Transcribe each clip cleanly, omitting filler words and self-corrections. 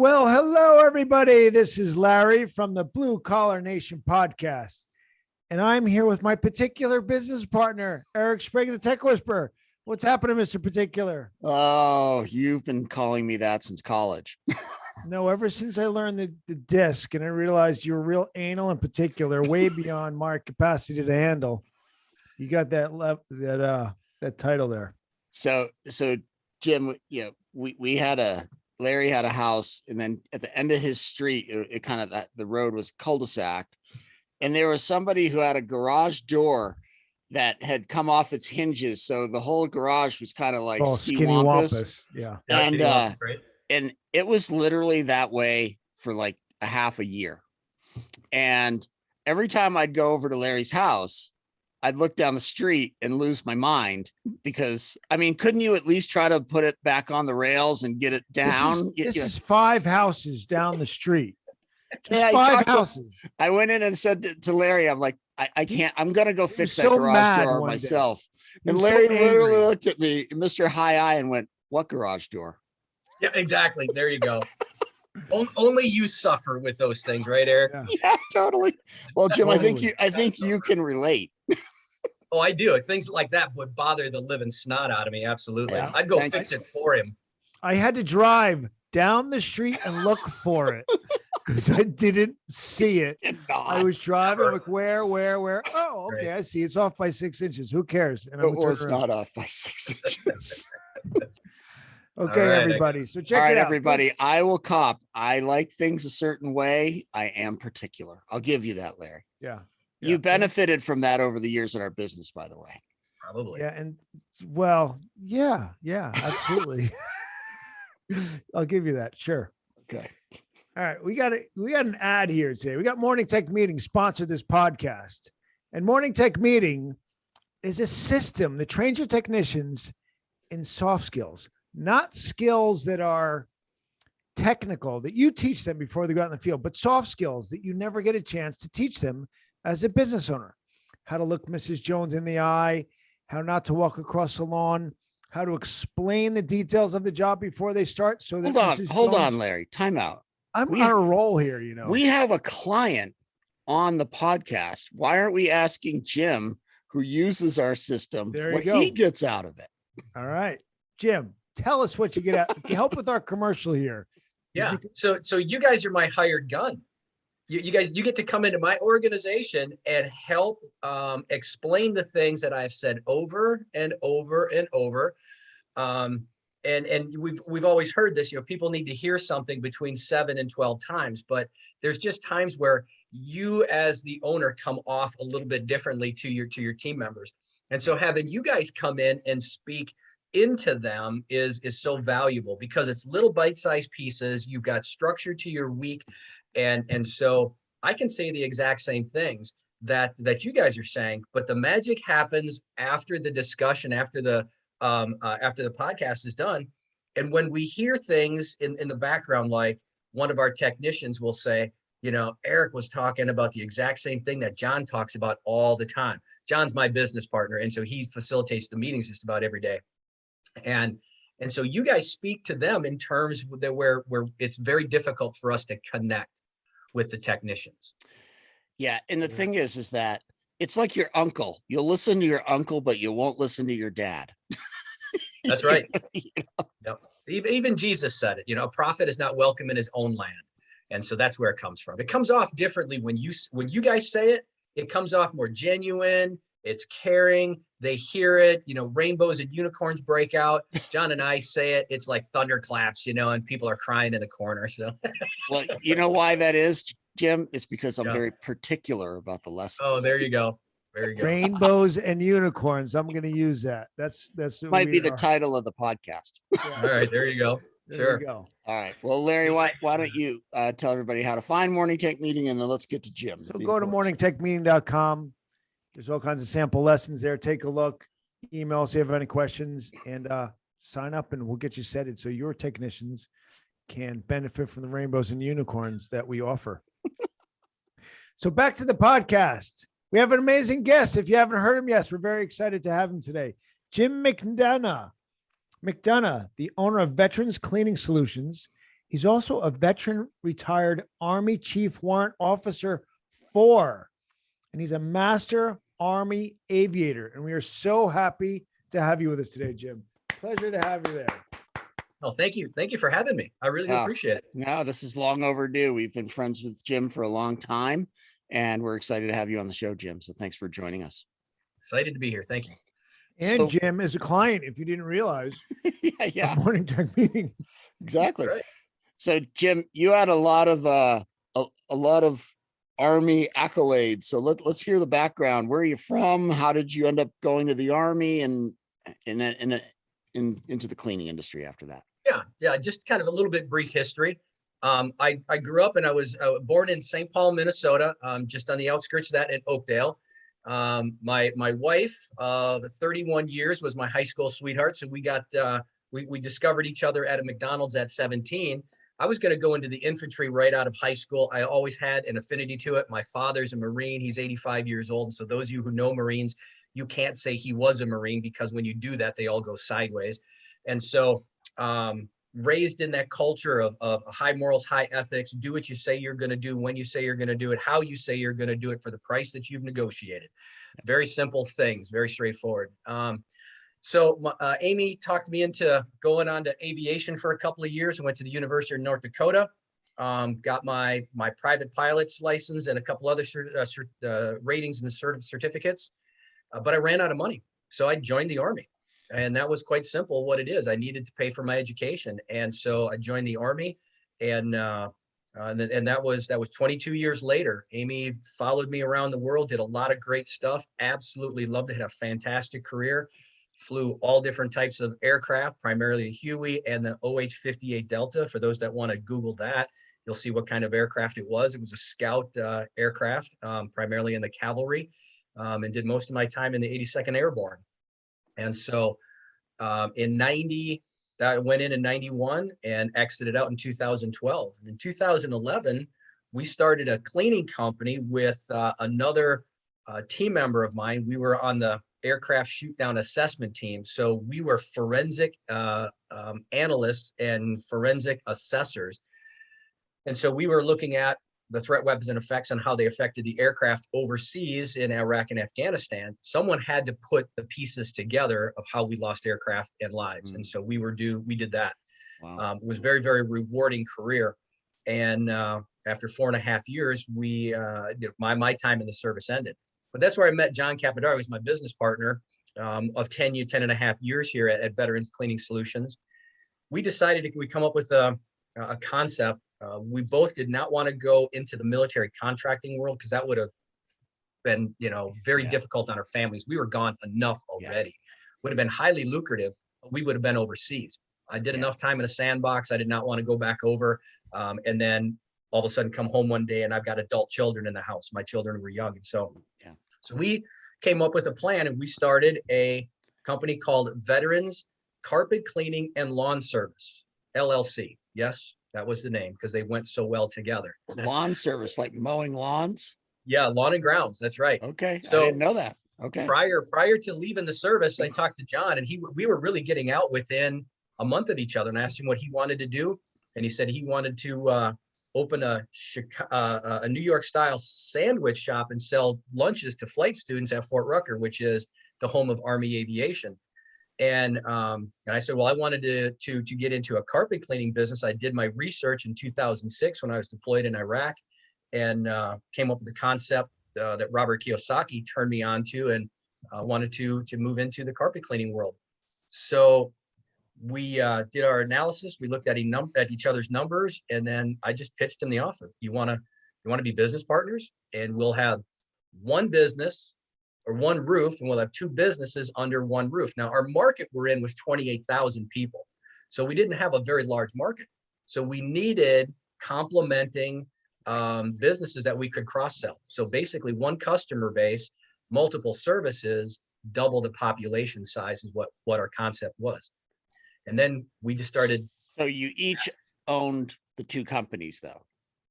Well, hello, everybody. This is Larry from the Blue Collar Nation podcast. And I'm here with my particular business partner, Eric Sprague, the Tech Whisperer. What's happening, Mr. Particular? Oh, you've been calling me that since college. No, ever since I learned the disc and I realized you were real anal and particular, way beyond my capacity to handle. You got that title there. So Jim, Larry had a house, and then at the end of his street, it kind of, the road was cul-de-sac, and there was somebody who had a garage door that had come off its hinges, so the whole garage was kind of like skinny wampus. Yeah. And it was literally that way for like a half a year. And every time I'd go over to Larry's house, I'd look down the street and lose my mind because, I mean, couldn't you at least try to put it back on the rails and get it down? This is 5 houses down the street. Yeah, 5 houses. I went in and said to Larry, I'm like, I can't, I'm going to go fix that garage door myself. And Larry literally looked at me, Mr. High Eye, and went, "What garage door?" Yeah, exactly. There you go. Only you suffer with those things, right, Eric? Yeah, totally. Well, Jim, totally. I think you can relate. Oh, I do. Things like that would bother the living snot out of me. Absolutely. Yeah. I'd go fix it for him. I had to drive down the street and look for it because I didn't see it. I was driving, like, where? Oh, okay. Right. I see. It's off by 6 inches. Who cares? And it's not off by 6 inches. Okay, right, everybody. So check it out. All right, everybody. I will cop. I like things a certain way. I am particular. I'll give you that, Larry. Yeah. You benefited from that over the years in our business, by the way. Probably. Yeah. And well, yeah, absolutely. I'll give you that. Sure. Okay. All right. We got an ad here today. We got Morning Tech Meeting sponsored this podcast. And Morning Tech Meeting is a system that trains your technicians in soft skills, not skills that are technical that you teach them before they go out in the field, but soft skills that you never get a chance to teach them as a business owner. How to look Mrs. Jones in the eye, how not to walk across the lawn, how to explain the details of the job before they start. So that hold on, Larry. Time out. I'm on a roll here, you know. We have a client on the podcast. Why aren't we asking Jim, who uses our system, what he gets out of it? All right, Jim, tell us what you get out. Help with our commercial here. Yeah. So you guys are my hired gun. You guys, you get to come into my organization and help explain the things that I've said over and over and over. And we've always heard this, people need to hear something between 7 and 12 times, but there's just times where you as the owner come off a little bit differently to your team members. And so having you guys come in and speak into them is so valuable because it's little bite-sized pieces. You've got structure to your week. And so I can say the exact same things that you guys are saying, but the magic happens after the discussion, after the podcast is done. And when we hear things in the background, like one of our technicians will say, Eric was talking about the exact same thing that John talks about all the time. John's my business partner. And so he facilitates the meetings just about every day. And so you guys speak to them in terms that where it's very difficult for us to connect with the technicians. Yeah. And the thing is that it's like your uncle. You'll listen to your uncle, but you won't listen to your dad. That's right. Yep. Even Jesus said it, a prophet is not welcome in his own land. And so that's where it comes from. It comes off differently when you guys say it. It comes off more genuine. It's caring. They hear it, rainbows and unicorns break out. John and I say it. It's like thunderclaps, and people are crying in the corner. So, well, you know why that is, Jim? It's because I'm very particular about the lessons. Oh, there you go. Very good. Rainbows and unicorns. I'm going to use that. That's might be the title of the podcast. Yeah. All right, there you go. There you go. All right. Well, Larry, why don't you tell everybody how to find Morning Tech Meeting, and then let's get to Jim. So go to morningtechmeeting.com. There's all kinds of sample lessons there. Take a look, email us if you have any questions, and sign up, and we'll get you set so your technicians can benefit from the rainbows and unicorns that we offer. So back to the podcast. We have an amazing guest. If you haven't heard him, yes, we're very excited to have him today. Jim McDonough, the owner of Veterans Cleaning Solutions He's also a veteran retired Army Chief Warrant Officer 4, and he's a master Army aviator. And we are so happy to have you with us today, Jim. Pleasure to have you there. Oh, thank you. Thank you for having me. I really do appreciate it. No, this is long overdue. We've been friends with Jim for a long time, and we're excited to have you on the show, Jim. So thanks for joining us. Excited to be here. Thank you. And Jim is a client, if you didn't realize. Yeah. Morning Tech Meeting. Exactly. Right. So Jim, you had a lot of Army accolades. So let's hear the background. Where are you from? How did you end up going to the Army and into the cleaning industry after that? Yeah. Just kind of a little bit brief history. I grew up and I was born in St. Paul, Minnesota, just on the outskirts of that in Oakdale. My wife of 31 years was my high school sweetheart. So we got we discovered each other at a McDonald's at 17. I was going to go into the infantry right out of high school. I always had an affinity to it. My father's a Marine. He's 85 years old. And so those of you who know Marines, you can't say he was a Marine, because when you do that, they all go sideways. And so raised in that culture of high morals, high ethics, do what you say you're going to do, when you say you're going to do it, how you say you're going to do it for the price that you've negotiated. Very simple things, very straightforward. So Amy talked me into going on to aviation for a couple of years. I went to the University of North Dakota, got my private pilot's license and a couple other ratings and certificates, but I ran out of money. So I joined the Army. And that was quite simple what it is. I needed to pay for my education. And so I joined the Army, and that was 22 years later. Amy followed me around the world, did a lot of great stuff. Absolutely loved it. Had a fantastic career. Flew all different types of aircraft, primarily the Huey and the OH-58 Delta. For those that want to Google that, you'll see what kind of aircraft it was. It was a scout aircraft, primarily in the cavalry, and did most of my time in the 82nd Airborne. And so in 90, that went in 91 and exited out in 2012. And in 2011, we started a cleaning company with another team member of mine. We were on the aircraft shoot down assessment team. So we were forensic analysts and forensic assessors. And so we were looking at the threat, weapons, and effects and how they affected the aircraft overseas in Iraq and Afghanistan. Someone had to put the pieces together of how we lost aircraft and lives. And so we did that. Wow. It was very, very rewarding career. And after 4.5 years, my time in the service ended. But that's where I met John Capadar, who's my business partner of 10.5 years here at Veterans Cleaning Solutions. We decided we come up with a concept. We both did not want to go into the military contracting world, because that would have been, very difficult on our families. We were gone enough already. Would have been highly lucrative, but we would have been overseas. I did enough time in a sandbox. I did not want to go back over. And then all of a sudden come home one day and I've got adult children in the house. My children were young. And so we came up with a plan, and we started a company called Veterans Carpet Cleaning and Lawn Service, LLC. Yes, that was the name, because they went so well together. Lawn service, like mowing lawns? Yeah, lawn and grounds. That's right. Okay. So I didn't know that. Okay. Prior to leaving the service, I talked to John, and we were really getting out within a month of each other, and I asked him what he wanted to do. And he said he wanted to open a New York style sandwich shop and sell lunches to flight students at Fort Rucker, which is the home of Army aviation. And I said, well, I wanted to get into a carpet cleaning business. I did my research in 2006 when I was deployed in Iraq, and came up with the concept that Robert Kiyosaki turned me on to, and wanted to move into the carpet cleaning world. So we did our analysis. We looked at each other's numbers, and then I just pitched him the offer. You want to be business partners, and we'll have one business or one roof, and we'll have two businesses under one roof. Now, our market we're in was 28,000 people. So we didn't have a very large market. So we needed complementing businesses that we could cross-sell. So basically one customer base, multiple services, double the population size is what our concept was. And then we just started. So you each owned the two companies, though?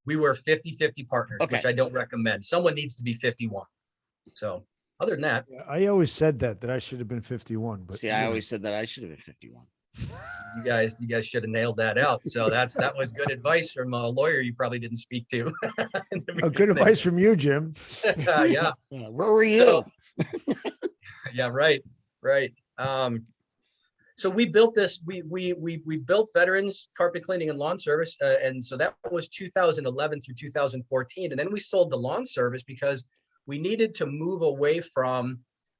We were 50-50 partners, Okay. Which I don't recommend. Someone needs to be 51. So other than that. I always said that I should have been 51. But see, I always said that I should have been 51. You guys should have nailed that out. So that was good advice from a lawyer you probably didn't speak to. In the Oh, good beginning. advice from you, Jim. Yeah. Where were you? So, yeah, right. So we built this, we built veterans carpet cleaning and lawn service. And so that was 2011 through 2014. And then we sold the lawn service because we needed to move away from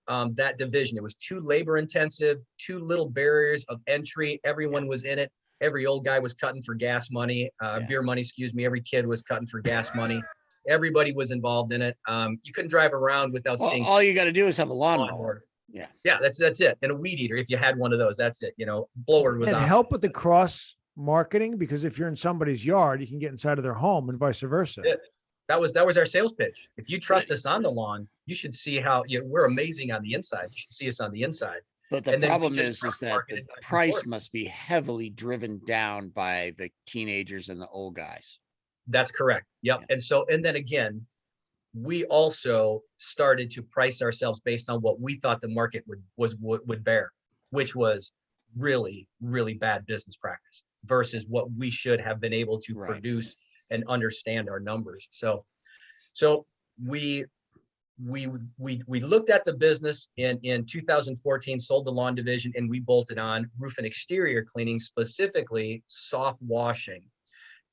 that division. It was too labor intensive, too little barriers of entry. Everyone was in it. Every old guy was cutting for gas money, beer money, excuse me. Every kid was cutting for gas money. Everybody was involved in it. You couldn't drive around without seeing. All you got to do is have a lawnmower. lawnmower. Yeah, that's it. And a weed eater, if you had one of those, that's it. Blower was And optional. help with the cross marketing, because if you're in somebody's yard, you can get inside of their home and vice versa. That was our sales pitch. If you trust us on the lawn, you should see how we're amazing on the inside. You should see us on the inside. But the problem is that the price must be heavily driven down by the teenagers and the old guys. That's correct. Yep. Yeah. And then again, we also started to price ourselves based on what we thought the market would bear, which was really, really bad business practice versus what we should have been able to produce and understand our numbers. So we looked at the business in 2014, sold the lawn division, and we bolted on roof and exterior cleaning, specifically soft washing.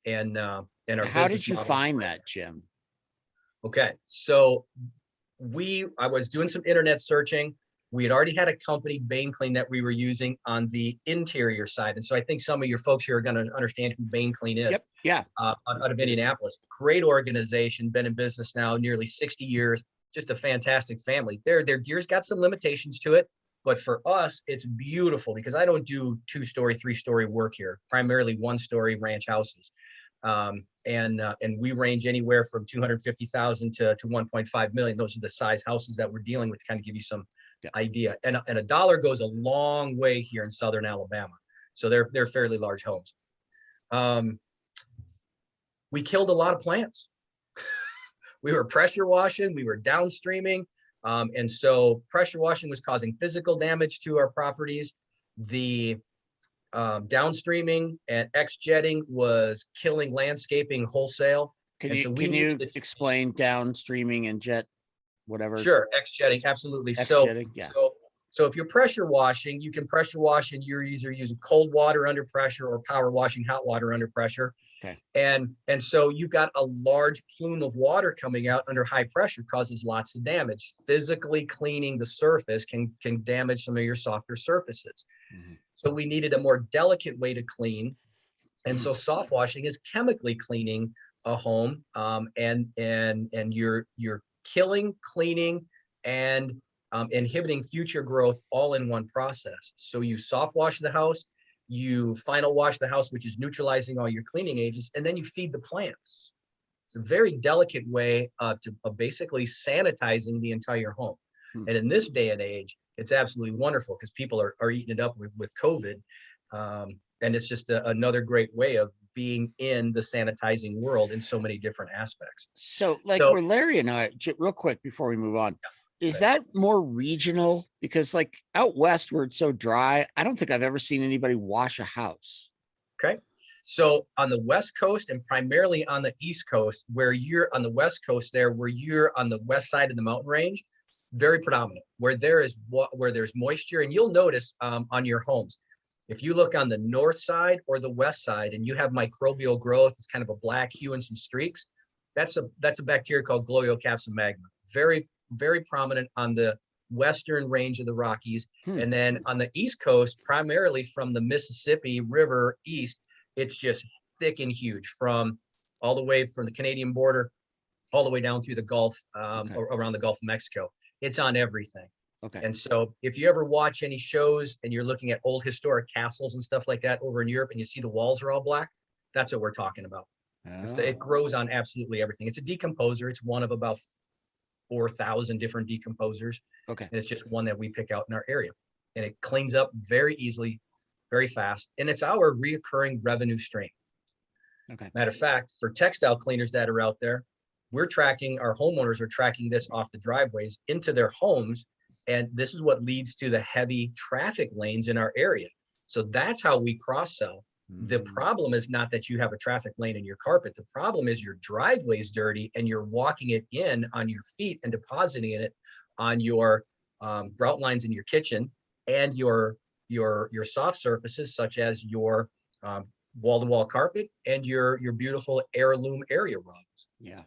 And our how did you find that, Jim? Okay, so I was doing some internet searching. We had already had a company, Bain Clean, that we were using on the interior side. And so I think some of your folks here are going to understand who Bain Clean is. Yep. Yeah. Out of Indianapolis. Great organization, been in business now nearly 60 years. Just a fantastic family. Their gear's got some limitations to it, but for us, it's beautiful because I don't do 2-story, 3-story work here, primarily 1-story ranch houses. And we range anywhere from 250,000 to 1.5 million. Those are the size houses that we're dealing with to kind of give you some idea. And a dollar goes a long way here in Southern Alabama. So they're fairly large homes. We killed a lot of plants. We were pressure washing, we were downstreaming. And so pressure washing was causing physical damage to our properties. The downstreaming and X-jetting was killing landscaping wholesale. Can you explain downstreaming and jet, whatever? Sure, X-jetting, absolutely. X-jetting, yeah. So if you're pressure washing, you can pressure wash and you're either using cold water under pressure or power washing hot water under pressure. Okay. And so you've got a large plume of water coming out under high pressure, causes lots of damage. Physically cleaning the surface can damage some of your softer surfaces. Mm-hmm. So we needed a more delicate way to clean. And so soft washing is chemically cleaning a home, and you're killing, cleaning, and inhibiting future growth all in one process. So you soft wash the house, you final wash the house, which is neutralizing all your cleaning agents, and then you feed the plants. It's a very delicate way of basically sanitizing the entire home. And in this day and age, it's absolutely wonderful because people are eating it up with COVID. And it's just another great way of being in the sanitizing world in so many different aspects. So where Larry and I, real quick before we move on, is that more regional? Because like out west where it's so dry, I don't think I've ever seen anybody wash a house. Okay. So on the West Coast and primarily on the East Coast, where you're on the West Coast there, where you're on the west side of the mountain range, very predominant, where there's moisture. And you'll notice on your homes, if you look on the north side or the west side and you have microbial growth, it's kind of a black hue and some streaks. That's a bacteria called Gliocapsa magma. Very, very prominent on the western range of the Rockies. And then on the East Coast, primarily from the Mississippi River east, it's just thick and huge from all the way from the Canadian border, all the way down through the Gulf, around the Gulf of Mexico. It's on everything. Okay. And so if you ever watch any shows and you're looking at old historic castles and stuff like that over in Europe and you see the walls are all black, that's what we're talking about. It grows on absolutely everything. It's a decomposer. It's one of about 4,000 different decomposers. Okay. And it's just one that we pick out in our area. And it cleans up very easily, very fast. And it's our reoccurring revenue stream. Okay. Matter of fact, for textile cleaners that are out there, our homeowners are tracking this off the driveways into their homes. And this is what leads to the heavy traffic lanes in our area. So that's how we cross sell. The problem is not that you have a traffic lane in your carpet. The problem is your driveway's dirty and you're walking it in on your feet and depositing it on your grout lines in your kitchen and your soft surfaces, such as your wall-to-wall carpet and your beautiful heirloom area rugs. Yeah.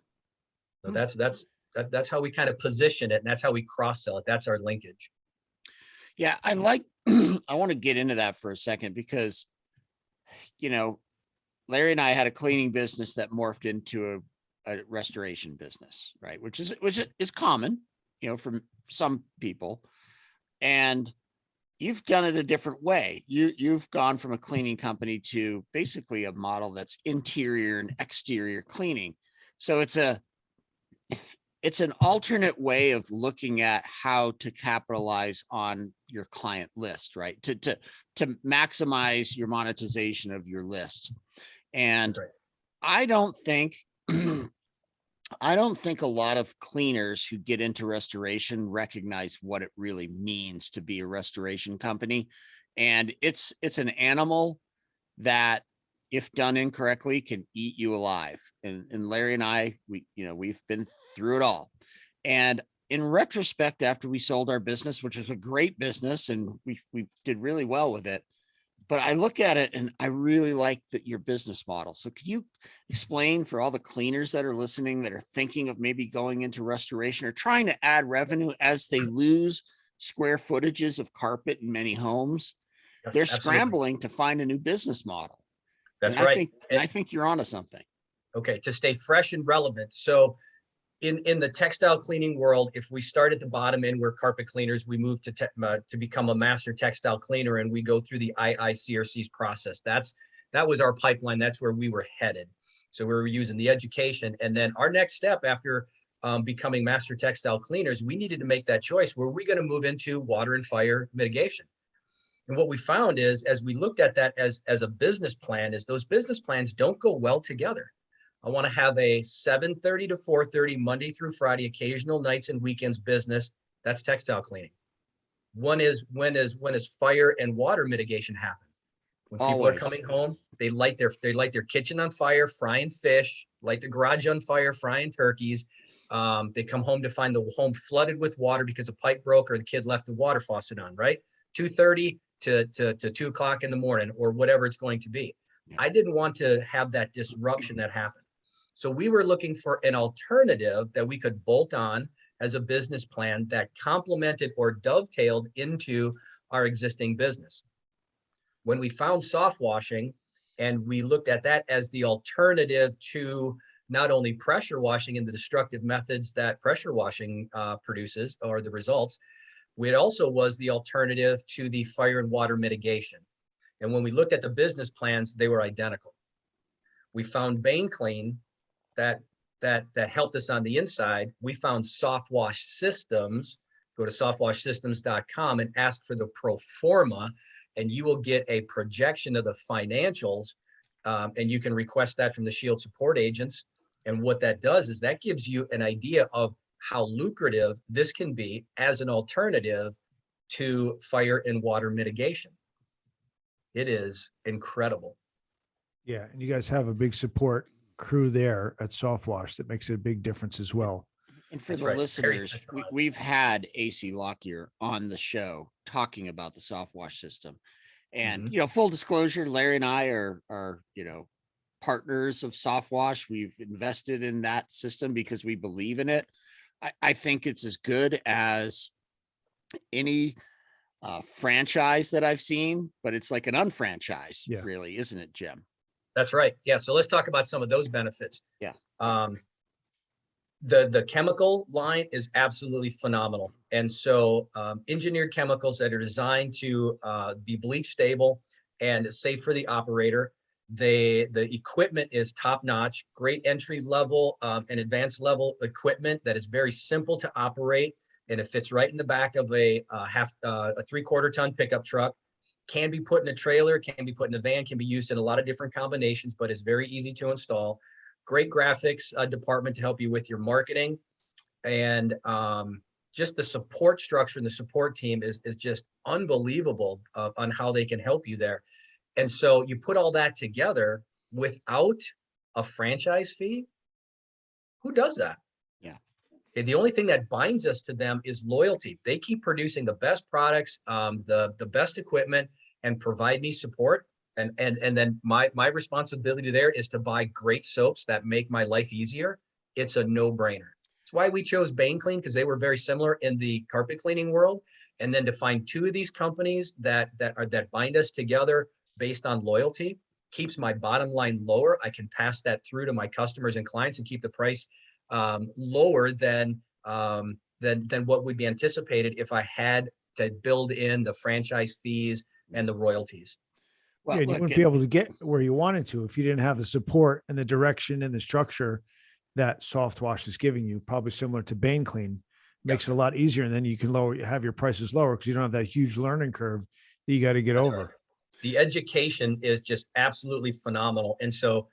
So that's how we kind of position it, and that's how we cross sell it. That's our linkage. Yeah, I like I want to get into that for a second because Larry and I had a cleaning business that morphed into a restoration business, right? Which is common, from some people. And you've done it a different way. You've gone from a cleaning company to basically a model that's interior and exterior cleaning. So it's an alternate way of looking at how to capitalize on your client list, right? To maximize your monetization of your list. And Right. I don't think a lot of cleaners who get into restoration recognize what it really means to be a restoration company. And it's an animal that, if done incorrectly, can eat you alive. And Larry and I, we've been through it all. And in retrospect, after we sold our business, which was a great business and we did really well with it, but I look at it and I really like your business model. So could you explain for all the cleaners that are listening, that are thinking of maybe going into restoration or trying to add revenue as they lose square footages of carpet in many homes? Yes, They're absolutely. scrambling to find a new business model. That's and right. I think you're onto something. Okay, to stay fresh and relevant. So in the textile cleaning world, if we start at the bottom end, we're carpet cleaners, we move to become a master textile cleaner, and we go through the IICRC's process. That was our pipeline. That's where we were headed. So we were using the education. And then our next step after becoming master textile cleaners, we needed to make that choice. Were we going to move into water and fire mitigation? And what we found is, as we looked at that as a business plan, is those business plans don't go well together. I want to have a 7:30 to 4:30 Monday through Friday, occasional nights and weekends business. That's textile cleaning. One is when is fire and water mitigation happen? When people Always. are coming home, they light their kitchen on fire, frying fish, light the garage on fire, frying turkeys. They come home to find the home flooded with water because a pipe broke or the kid left the water faucet on, right? 2:30 to 2 o'clock in the morning, or whatever it's going to be. Yeah. I didn't want to have that disruption that happened. So we were looking for an alternative that we could bolt on as a business plan that complemented or dovetailed into our existing business. When we found soft washing and we looked at that as the alternative to not only pressure washing and the destructive methods that pressure washing produces, or the results, it also was the alternative to the fire and water mitigation. And when we looked at the business plans, they were identical. We found Bane Clean that helped us on the inside. We found Softwash Systems. Go to softwashsystems.com and ask for the pro forma, and you will get a projection of the financials. And you can request that from the Shield support agents. And what that does is that gives you an idea of how lucrative this can be as an alternative to fire and water mitigation. It is incredible. Yeah. And you guys have a big support crew there at Softwash that makes it a big difference as well. And for That's the right. listeners, we've had AC Lockyer on the show talking about the Softwash system. And, full disclosure, Larry and I are partners of Softwash. We've invested in that system because we believe in it. I think it's as good as any franchise that I've seen, but it's like an unfranchise, really, isn't it, Jim? That's right. Yeah. So let's talk about some of those benefits. Yeah. The chemical line is absolutely phenomenal. And so engineered chemicals that are designed to be bleach stable and safe for the operator. The equipment is top notch, great entry level and advanced level equipment that is very simple to operate. And it fits right in the back of a 3/4 ton pickup truck. Can be put in a trailer, can be put in a van, can be used in a lot of different combinations, but it's very easy to install. Great graphics department to help you with your marketing. And just the support structure and the support team is just unbelievable on how they can help you there. And so you put all that together without a franchise fee. Who does that? Yeah. Okay, the only thing that binds us to them is loyalty. They keep producing the best products, the best equipment, and provide me support. And then my responsibility there is to buy great soaps that make my life easier. It's a no-brainer. It's why we chose Bane Clean, because they were very similar in the carpet cleaning world. And then to find two of these companies that bind us together based on loyalty keeps my bottom line lower. I can pass that through to my customers and clients and keep the price lower than what would be anticipated if I had to build in the franchise fees and the royalties. Well, yeah, and you wouldn't be able to get where you wanted to if you didn't have the support and the direction and the structure that Softwash is giving you. Probably similar to Bane Clean, makes it a lot easier, and then you can have your prices lower because you don't have that huge learning curve that you got to get over. Right. The education is just absolutely phenomenal, and so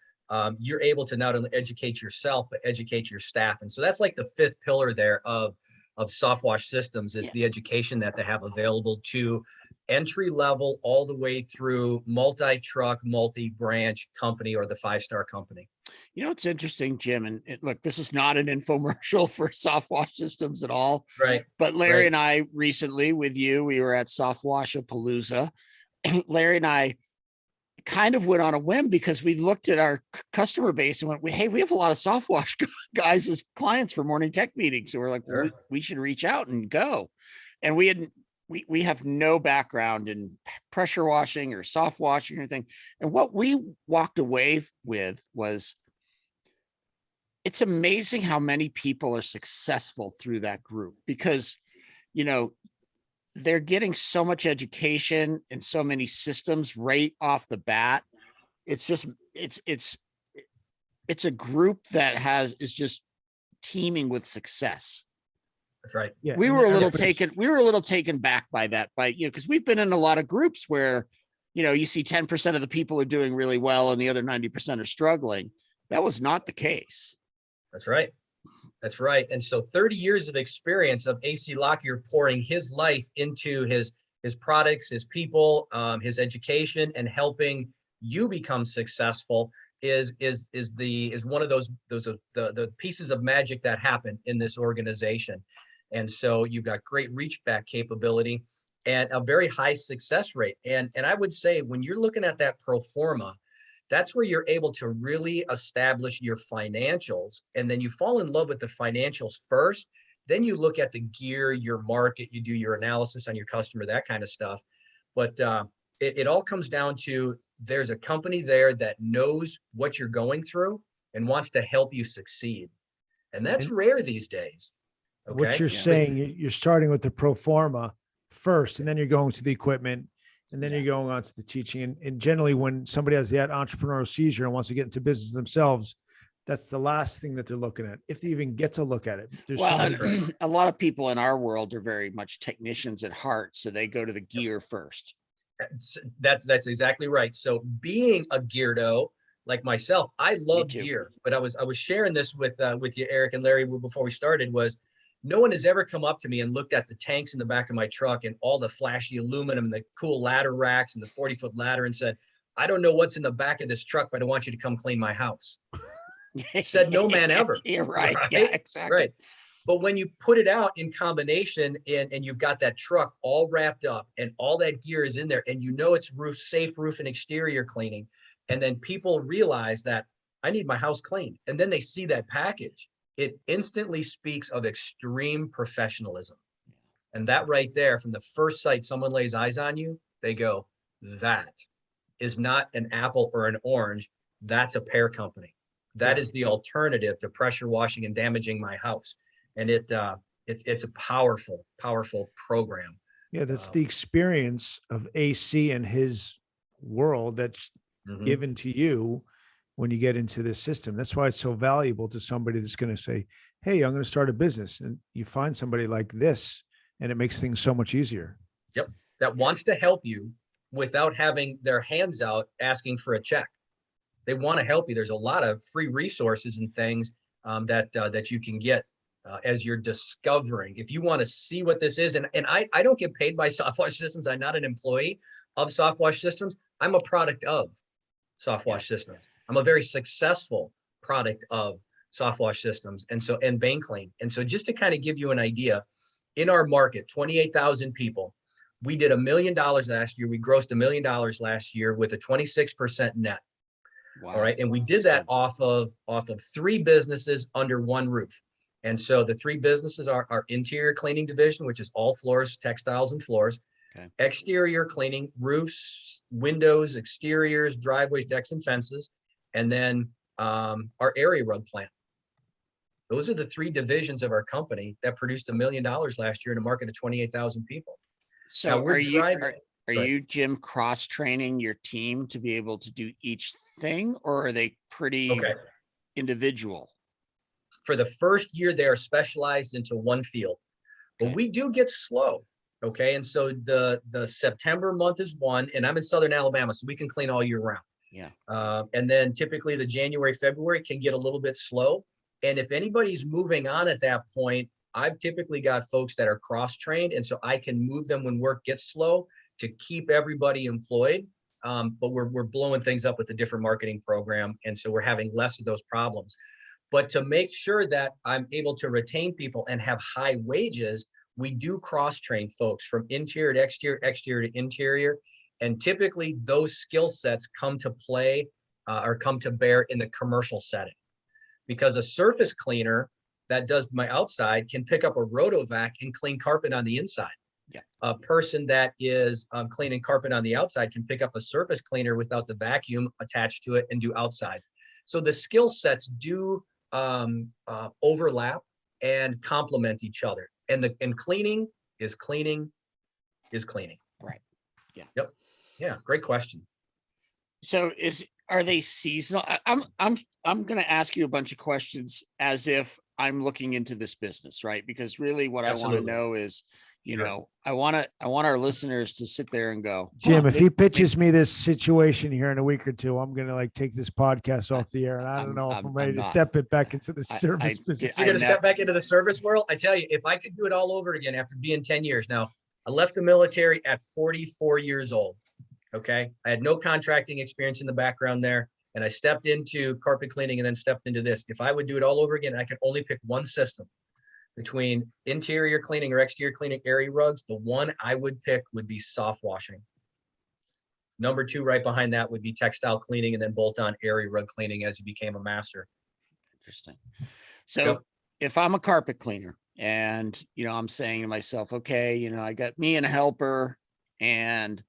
you're able to not only educate yourself but educate your staff. And so that's like the fifth pillar there of Softwash systems is the education that they have available to entry level all the way through multi-truck, multi-branch company or the 5-star company. You know, it's interesting, Jim, and look, this is not an infomercial for Softwash systems at all. Right. But Larry and I recently with you, we were at Softwashapalooza. Larry and I kind of went on a whim because we looked at our customer base and went, hey, we have a lot of Softwash guys as clients for morning tech meetings. So we're like, sure, we should reach out and go. And we have no background in pressure washing or soft washing or anything. And what we walked away with was, it's amazing how many people are successful through that group because, you know, they're getting so much education and so many systems right off the bat. It's just, it's a group that is just teeming with success. That's right. Yeah. We were a little taken back by that, because we've been in a lot of groups where, you know, you see 10% of the people are doing really well and the other 90% are struggling. That was not the case. That's right. That's right. And so 30 years of experience of AC Lockyer pouring his life into his products, his people, his education, and helping you become successful is one of those the pieces of magic that happen in this organization. And so you've got great reach back capability and a very high success rate. And I would say when you're looking at that pro forma, that's where you're able to really establish your financials. And then you fall in love with the financials first. Then you look at the gear, your market, you do your analysis on your customer, that kind of stuff. But it all comes down to there's a company there that knows what you're going through and wants to help you succeed. And that's rare these days. Okay? What you're saying, you're starting with the pro forma first, and then you're going to the equipment, and then you're going on to the teaching. And generally, when somebody has that entrepreneurial seizure and wants to get into business themselves, that's the last thing that they're looking at, if they even get to look at it. A lot of people in our world are very much technicians at heart, so they go to the gear first. That's exactly right. So being a geardo like myself, I love gear, but I was sharing this with you, Eric and Larry, before we started. Was no one has ever come up to me and looked at the tanks in the back of my truck and all the flashy aluminum and the cool ladder racks and the 40-foot ladder and said, I don't know what's in the back of this truck, but I want you to come clean my house. Said no man ever. You're right. Yeah, exactly. Right. But when you put it out in combination and you've got that truck all wrapped up and all that gear is in there and you know it's safe roof and exterior cleaning, and then people realize that I need my house cleaned, and then they see that package, it instantly speaks of extreme professionalism. And that right there, from the first sight someone lays eyes on you, they go, that is not an apple or an orange. That's a pear company. That is the alternative to pressure washing and damaging my house. And it's a powerful, powerful program. Yeah, that's the experience of AC and his world that's given to you when you get into this system. That's why it's so valuable to somebody that's going to say, hey, I'm going to start a business. And you find somebody like this, and it makes things so much easier. Yep. That wants to help you without having their hands out asking for a check. They want to help you. There's a lot of free resources and things that you can get as you're discovering. If you want to see what this is, and I don't get paid by Softwash Systems. I'm not an employee of Softwash Systems. I'm a product of Softwash Systems. I'm a very successful product of Softwash Systems, and Bane Clean. And so just to kind of give you an idea, in our market, 28,000 people, we did $1 million last year. We grossed $1 million last year with a 26% net. Wow. All right. And we did that off of 3 businesses under one roof. And so the 3 businesses are our interior cleaning division, which is all floors, textiles, and floors. Okay. Exterior cleaning, roofs, windows, exteriors, driveways, decks, and fences. And then our area rug plant. Those are the 3 divisions of our company that produced $1 million last year in a market of 28,000 people. So Now, are you, Jim, cross-training your team to be able to do each thing, or are they pretty individual? For the first year, they are specialized into one field, but we do get slow. Okay. And so the September month is one, and I'm in Southern Alabama, so we can clean all year round. Yeah. And then typically the January, February can get a little bit slow. And if anybody's moving on at that point, I've typically got folks that are cross-trained, and so I can move them when work gets slow to keep everybody employed. But we're blowing things up with a different marketing program, and so we're having less of those problems. But to make sure that I'm able to retain people and have high wages, we do cross-train folks from interior to exterior, exterior to interior. And typically those skill sets come to play or come to bear in the commercial setting. Because a surface cleaner that does my outside can pick up a rotovac and clean carpet on the inside. Yeah. A person that is cleaning carpet on the outside can pick up a surface cleaner without the vacuum attached to it and do outsides. So the skill sets do overlap and complement each other. And cleaning is cleaning is cleaning. Right. Yeah. Yep. Yeah. Great question. So are they seasonal? I'm going to ask you a bunch of questions as if I'm looking into this business, right? Because really what I want to know is, you know, I want our listeners to sit there and go, Jim, if he pitches me this situation here in a week or 2, I'm going to like take this podcast off the air. And I don't know if I'm ready to step it back into the service business. You're going to step back into the service world? I tell you, if I could do it all over again after being 10 years. Now, I left the military at 44 years old. Okay. I had no contracting experience in the background there. And I stepped into carpet cleaning and then stepped into this. If I would do it all over again, I could only pick one system between interior cleaning or exterior cleaning area rugs. The one I would pick would be soft washing. Number 2, right behind that, would be textile cleaning, and then bolt on area rug cleaning as you became a master. Interesting. So if I'm a carpet cleaner and, you know, I'm saying to myself, okay, you know, I got me and a helper and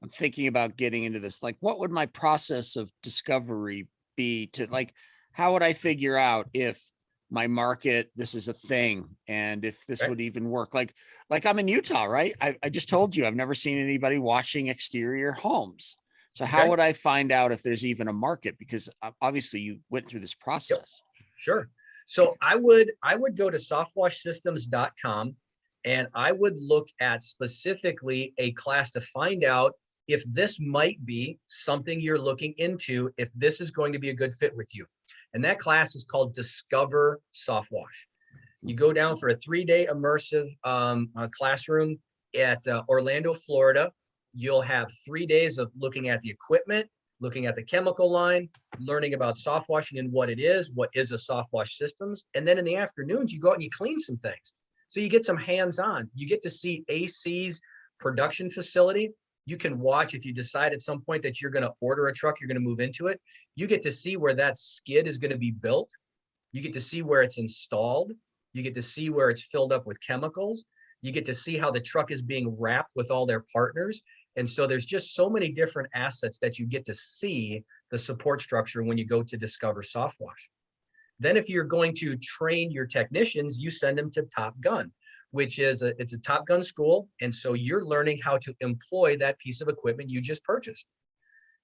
I'm thinking about getting into this, like, what would my process of discovery be to, like, how would I figure out if my market, this is a thing, and if this would even work? Like I'm in Utah, right? I just told you, I've never seen anybody washing exterior homes. So how would I find out if there's even a market? Because obviously you went through this process. Sure. So I would go to softwashsystems.com and I would look at specifically a class to find out if this might be something you're looking into, if this is going to be a good fit with you. And that class is called Discover Softwash. You go down for a 3-day immersive classroom at Orlando, Florida. You'll have 3 days of looking at the equipment, looking at the chemical line, learning about soft washing and what is a Softwash Systems. And then in the afternoons, you go out and you clean some things. So you get some hands-on. You get to see AC's production facility. You can watch, if you decide at some point that you're going to order a truck, you're going to move into it. You get to see where that skid is going to be built. You get to see where it's installed. You get to see where it's filled up with chemicals. You get to see how the truck is being wrapped with all their partners. And so there's just so many different assets that you get to see the support structure when you go to Discover Softwash. Then if you're going to train your technicians, you send them to Top Gun, which is it's a Top Gun school. And so you're learning how to employ that piece of equipment you just purchased.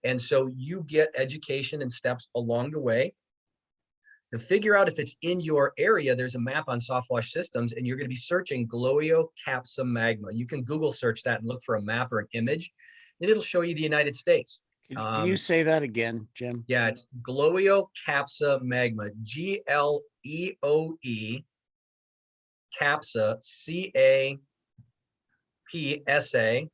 And so you get education and steps along the way. To figure out if it's in your area, there's a map on Softwash Systems, and you're going to be searching Glowio Capsa Magma. You can Google search that and look for a map or an image, and it'll show you the United States. Can you say that again, Jim? Yeah, it's Glowio Capsa Magma, Gleoe CAPSA, CAPSA,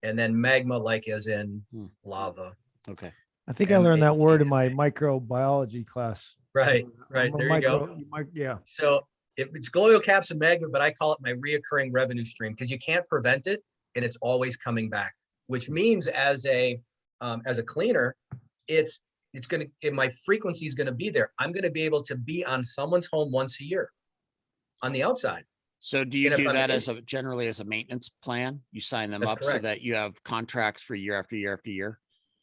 and then magma, like as in lava. Okay. I think I learned that word in my microbiology class. Right, So right. I'm a There you go. Yeah. So it's glow capsa magma, but I call it my reoccurring revenue stream because you can't prevent it and it's always coming back, which means as a cleaner, it's going to, my frequency is going to be there. I'm going to be able to be on someone's home once a year on the outside. So do you do that as generally as a maintenance plan? You sign them up so that you have contracts for year after year after year?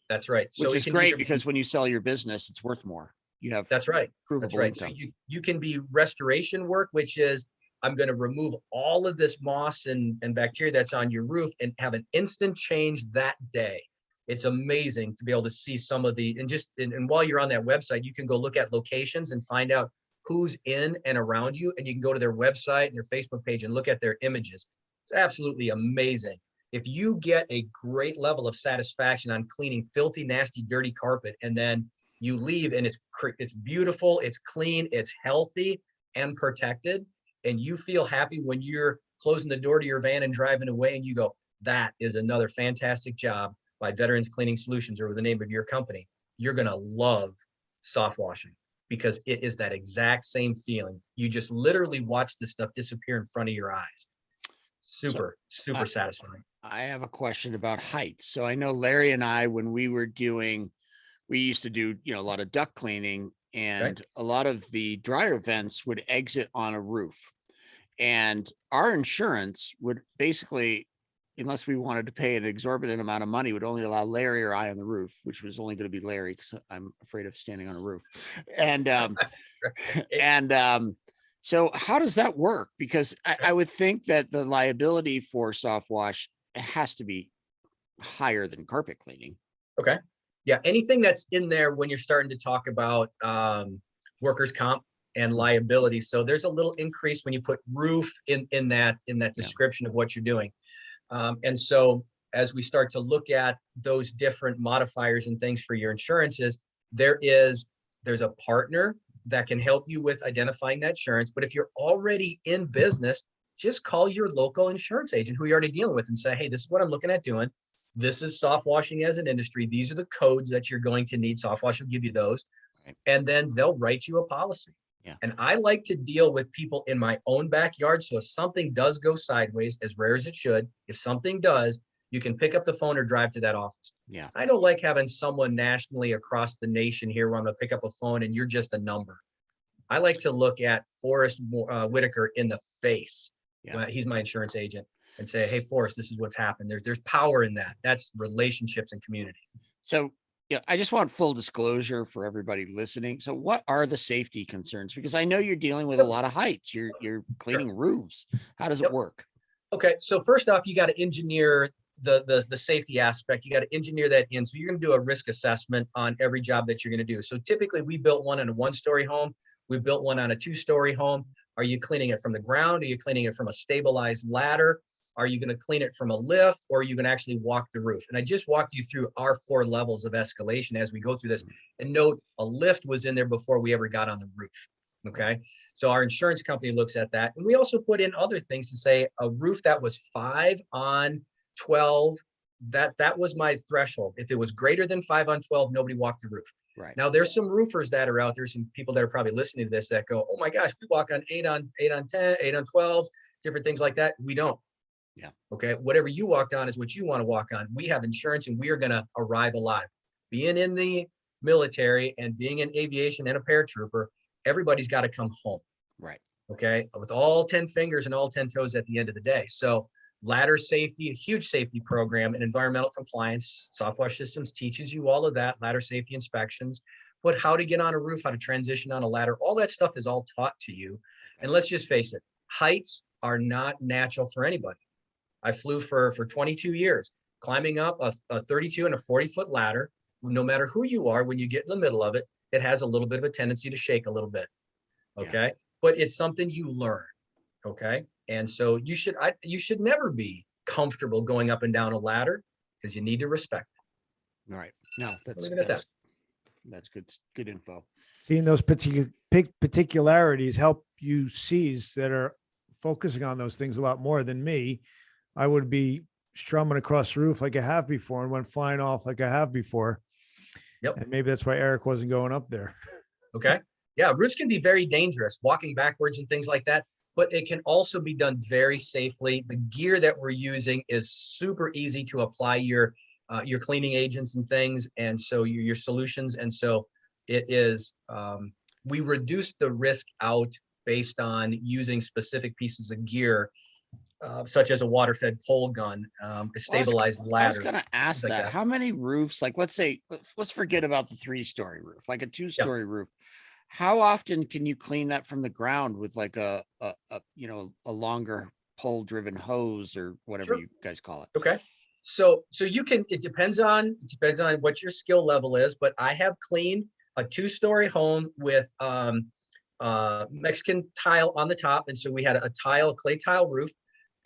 That's right. Which is great because when you sell your business, it's worth more. You have that's right. Provable income. So you can be restoration work, which is I'm going to remove all of this moss and bacteria that's on your roof and have an instant change that day. It's amazing to be able to see some of the, and while you're on that website, you can go look at locations and find out who's in and around you. And you can go to their website and their Facebook page and look at their images. It's absolutely amazing. If you get a great level of satisfaction on cleaning filthy, nasty, dirty carpet, and then you leave and it's beautiful, it's clean, it's healthy and protected, and you feel happy when you're closing the door to your van and driving away and you go, that is another fantastic job by Veterans Cleaning Solutions or the name of your company, you're going to love soft washing because it is that exact same feeling. You just literally watch this stuff disappear in front of your eyes. Super satisfying. I have a question about heights. So I know Larry and I, when we used to do, a lot of duct cleaning, and a lot of the dryer vents would exit on a roof, and our insurance would basically, unless we wanted to pay an exorbitant amount of money, would only allow Larry or I on the roof, which was only going to be Larry because I'm afraid of standing on a roof. And, so how does that work? Because I would think that the liability for soft wash has to be higher than carpet cleaning. Okay. Yeah. Anything that's in there when you're starting to talk about workers' comp and liability. So there's a little increase when you put roof in that description of what you're doing. And so as we start to look at those different modifiers and things for your insurances, there's a partner that can help you with identifying that insurance. But if you're already in business, just call your local insurance agent who you're already dealing with and say, hey, this is what I'm looking at doing. This is soft washing as an industry. These are the codes that you're going to need. Softwash will give you those. Right. And then they'll write you a policy. Yeah. And I like to deal with people in my own backyard. So if something does go sideways, as rare as it should, if something does, you can pick up the phone or drive to that office. Yeah. I don't like having someone nationally across the nation here where I'm going to pick up a phone and you're just a number. I like to look at Forrest Whitaker in the face. Yeah. He's my insurance agent, and say, hey, Forrest, this is what's happened. There's power in that. That's relationships and community. So I just want full disclosure for everybody listening. So what are the safety concerns? Because I know you're dealing with a lot of heights. You're cleaning roofs. How does it work? Okay, so first off, you got to engineer the safety aspect. You got to engineer that in. So you're going to do a risk assessment on every job that you're going to do. So typically, we built one in a 1-story home. We built one on a 2-story home. Are you cleaning it from the ground? Are you cleaning it from a stabilized ladder? Are you going to clean it from a lift, or are you going to actually walk the roof? And I just walked you through our 4 levels of escalation as we go through this. And note, a lift was in there before we ever got on the roof. Okay. So our insurance company looks at that. And we also put in other things to say a roof that was 5 on 12, that was my threshold. If it was greater than 5 on 12, nobody walked the roof. Right. Now there's some roofers that are out there, some people that are probably listening to this that go, oh my gosh, we walk on 8 on 10, 8 on 12, different things like that. We don't. Yeah. Okay. Whatever you walked on is what you want to walk on. We have insurance and we are going to arrive alive. Being in the military and being in aviation and a paratrooper, everybody's got to come home. Right. Okay. With all 10 fingers and all 10 toes at the end of the day. So ladder safety, a huge safety program, and environmental compliance. Softwash Systems teaches you all of that, ladder safety inspections, but how to get on a roof, how to transition on a ladder, all that stuff is all taught to you. And let's just face it, heights are not natural for anybody. I flew for 22 years, climbing up a 32 and a 40-foot ladder. No matter who you are, when you get in the middle of it, it has a little bit of a tendency to shake a little bit. Okay. Yeah. But it's something you learn. Okay. And so you should never be comfortable going up and down a ladder because you need to respect it. All right. No, that's good info. Seeing those particularities help you seize that are focusing on those things a lot more than me, I would be strumming across the roof like I have before and went flying off like I have before. Yep. And maybe that's why Eric wasn't going up there. Okay. Yeah, roofs can be very dangerous, walking backwards and things like that, but it can also be done very safely. The gear that we're using is super easy to apply your cleaning agents and things, and so your solutions. And so it is, we reduce the risk out based on using specific pieces of gear, such as a water-fed pole gun, a stabilized ladder. I was going to ask like that. How many roofs, like let's say, let's forget about the 3-story roof, like a 2-story roof. How often can you clean that from the ground with like a longer pole driven hose or whatever you guys call it? Okay. So you can, it depends on what your skill level is, but I have cleaned a 2-story home with Mexican tile on the top. And so we had a clay tile roof,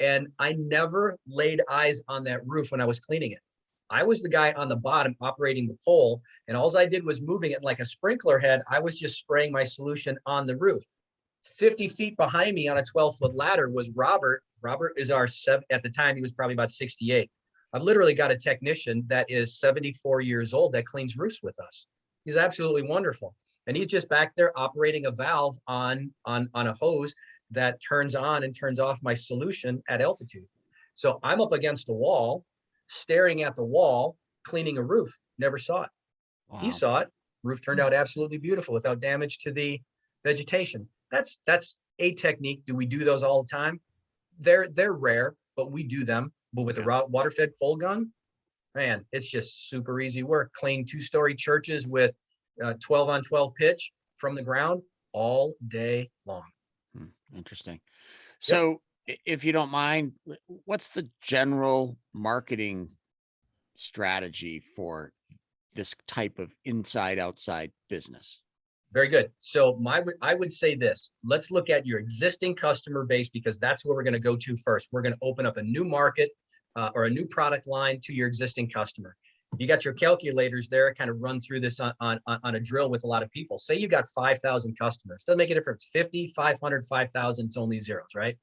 and I never laid eyes on that roof when I was cleaning it. I was the guy on the bottom operating the pole, and all I did was moving it like a sprinkler head. I was just spraying my solution on the roof. 50 feet behind me on a 12-foot ladder was Robert. Robert is at the time, he was probably about 68. I've literally got a technician that is 74 years old that cleans roofs with us. He's absolutely wonderful. And he's just back there operating a valve on a hose that turns on and turns off my solution at altitude. So I'm up against a wall, staring at the wall, cleaning a roof. Never saw it. Wow. He saw it. Roof turned out absolutely beautiful without damage to the vegetation. That's a technique. Do we do those all the time? They're rare, but we do them. But with the water-fed pole gun, man, it's just super easy work. Clean 2-story churches with 12-on-12 pitch from the ground all day long. Interesting. So if you don't mind, what's the general marketing strategy for this type of inside-outside business? Very good. So I would say this. Let's look at your existing customer base, because that's where we're going to go to first. We're going to open up a new market or a new product line to your existing customer. You got your calculators there, kind of run through this on a drill with a lot of people. Say you got 5,000 customers. Doesn't make a difference. 50, 500, 5,000, it's only zeros, right?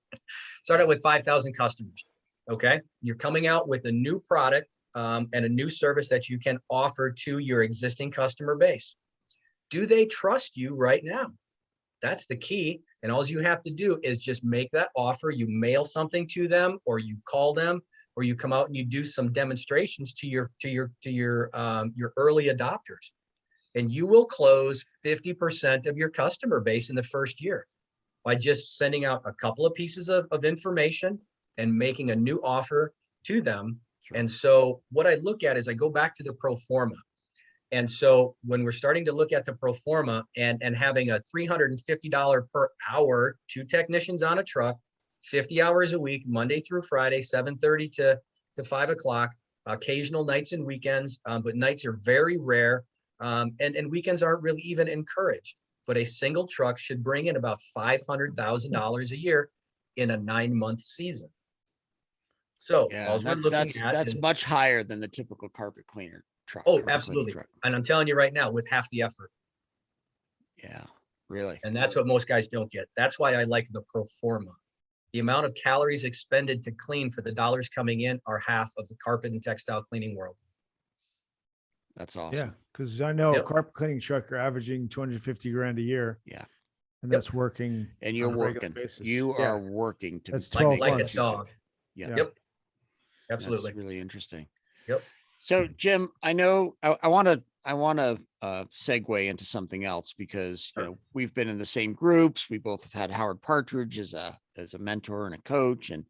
Start out with 5,000 customers. Okay. You're coming out with a new product and a new service that you can offer to your existing customer base. Do they trust you right now? That's the key. And all you have to do is just make that offer. You mail something to them, or you call them, or you come out and you do some demonstrations to your early adopters, and you will close 50% of your customer base in the first year by just sending out a couple of pieces of information and making a new offer to them. Sure. And so what I look at is I go back to the pro forma. And so when we're starting to look at the pro forma and having a $350 per hour, 2 technicians on a truck, 50 hours a week, Monday through Friday, 7:30 to 5 o'clock, occasional nights and weekends, but nights are very rare. And weekends aren't really even encouraged, but a single truck should bring in about $500,000 a year in a 9-month season. So that's much higher than the typical carpet cleaner truck. Oh, absolutely. And I'm telling you right now, with half the effort. Yeah, really. And that's what most guys don't get. That's why I like the pro forma. The amount of calories expended to clean for the dollars coming in are half of the carpet and textile cleaning world. That's awesome. Yeah, because I know a carpet cleaning truck are averaging 250 grand a year. Yeah. And that's working. And you're working. You are working to that's 12 like months. a dog. Yeah. Yep. Absolutely. That's really interesting. Yep. So Jim, I know I want to segue into something else, because you know, we've been in the same groups. We both have had Howard Partridge as a mentor and a coach, and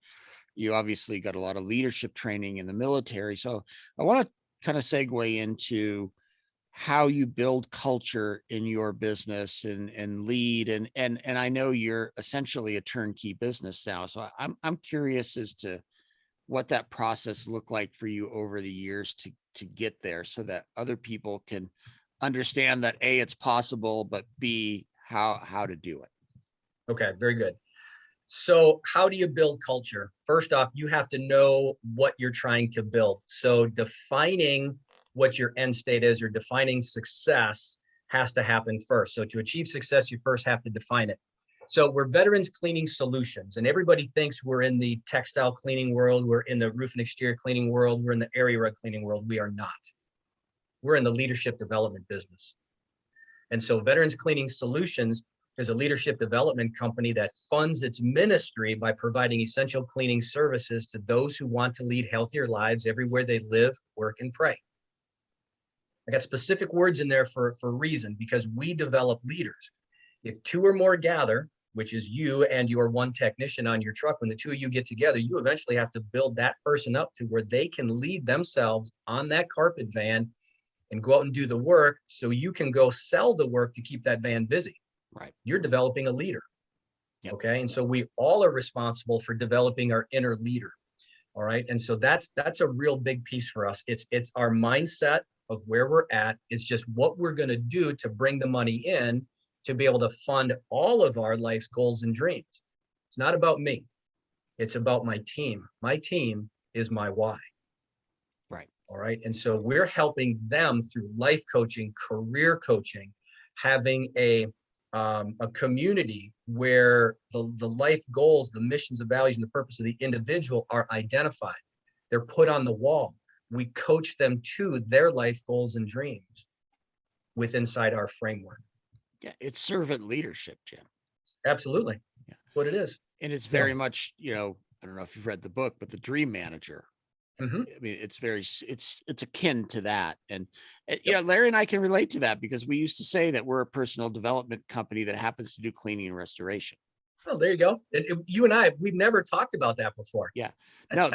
you obviously got a lot of leadership training in the military. So I want to kind of segue into how you build culture in your business and lead. And I know you're essentially a turnkey business now. So I'm curious as to what that process looked like for you over the years to get there, so that other people can understand that A, it's possible, but B, how to do it. Okay, very good. So how do you build culture? First off, you have to know what you're trying to build. So defining what your end state is, or defining success, has to happen first. So to achieve success, you first have to define it. So we're Veterans Cleaning Solutions, and everybody thinks we're in the textile cleaning world. We're in the roof and exterior cleaning world. We're in the area rug cleaning world. We are not. We're in the leadership development business. And so Veterans Cleaning Solutions is a leadership development company that funds its ministry by providing essential cleaning services to those who want to lead healthier lives everywhere they live, work, and pray. I got specific words in there for a reason, because we develop leaders. If two or more gather, which is you and your one technician on your truck, when the two of you get together, you eventually have to build that person up to where they can lead themselves on that carpet van and go out and do the work, so you can go sell the work to keep that van busy. Right. You're developing a leader. Yep. Okay. And so we all are responsible for developing our inner leader. All right. And so that's a real big piece for us. It's our mindset of where we're at. It's just what we're going to do to bring the money in to be able to fund all of our life's goals and dreams. It's not about me. It's about my team. My team is my why. Right. All right. And so we're helping them through life coaching, career coaching, having a community where the life goals, the missions, the values, and the purpose of the individual are identified. They're put on the wall. We coach them to their life goals and dreams inside our framework. Yeah, it's servant leadership, Jim. Absolutely. Yeah. That's what it is. And it's very much, I don't know if you've read the book, but The Dream Manager. Mhm. I mean, it's akin to that. And, Larry and I can relate to that, because we used to say that we're a personal development company that happens to do cleaning and restoration. Oh, there you go. You and I, we've never talked about that before. Yeah. No,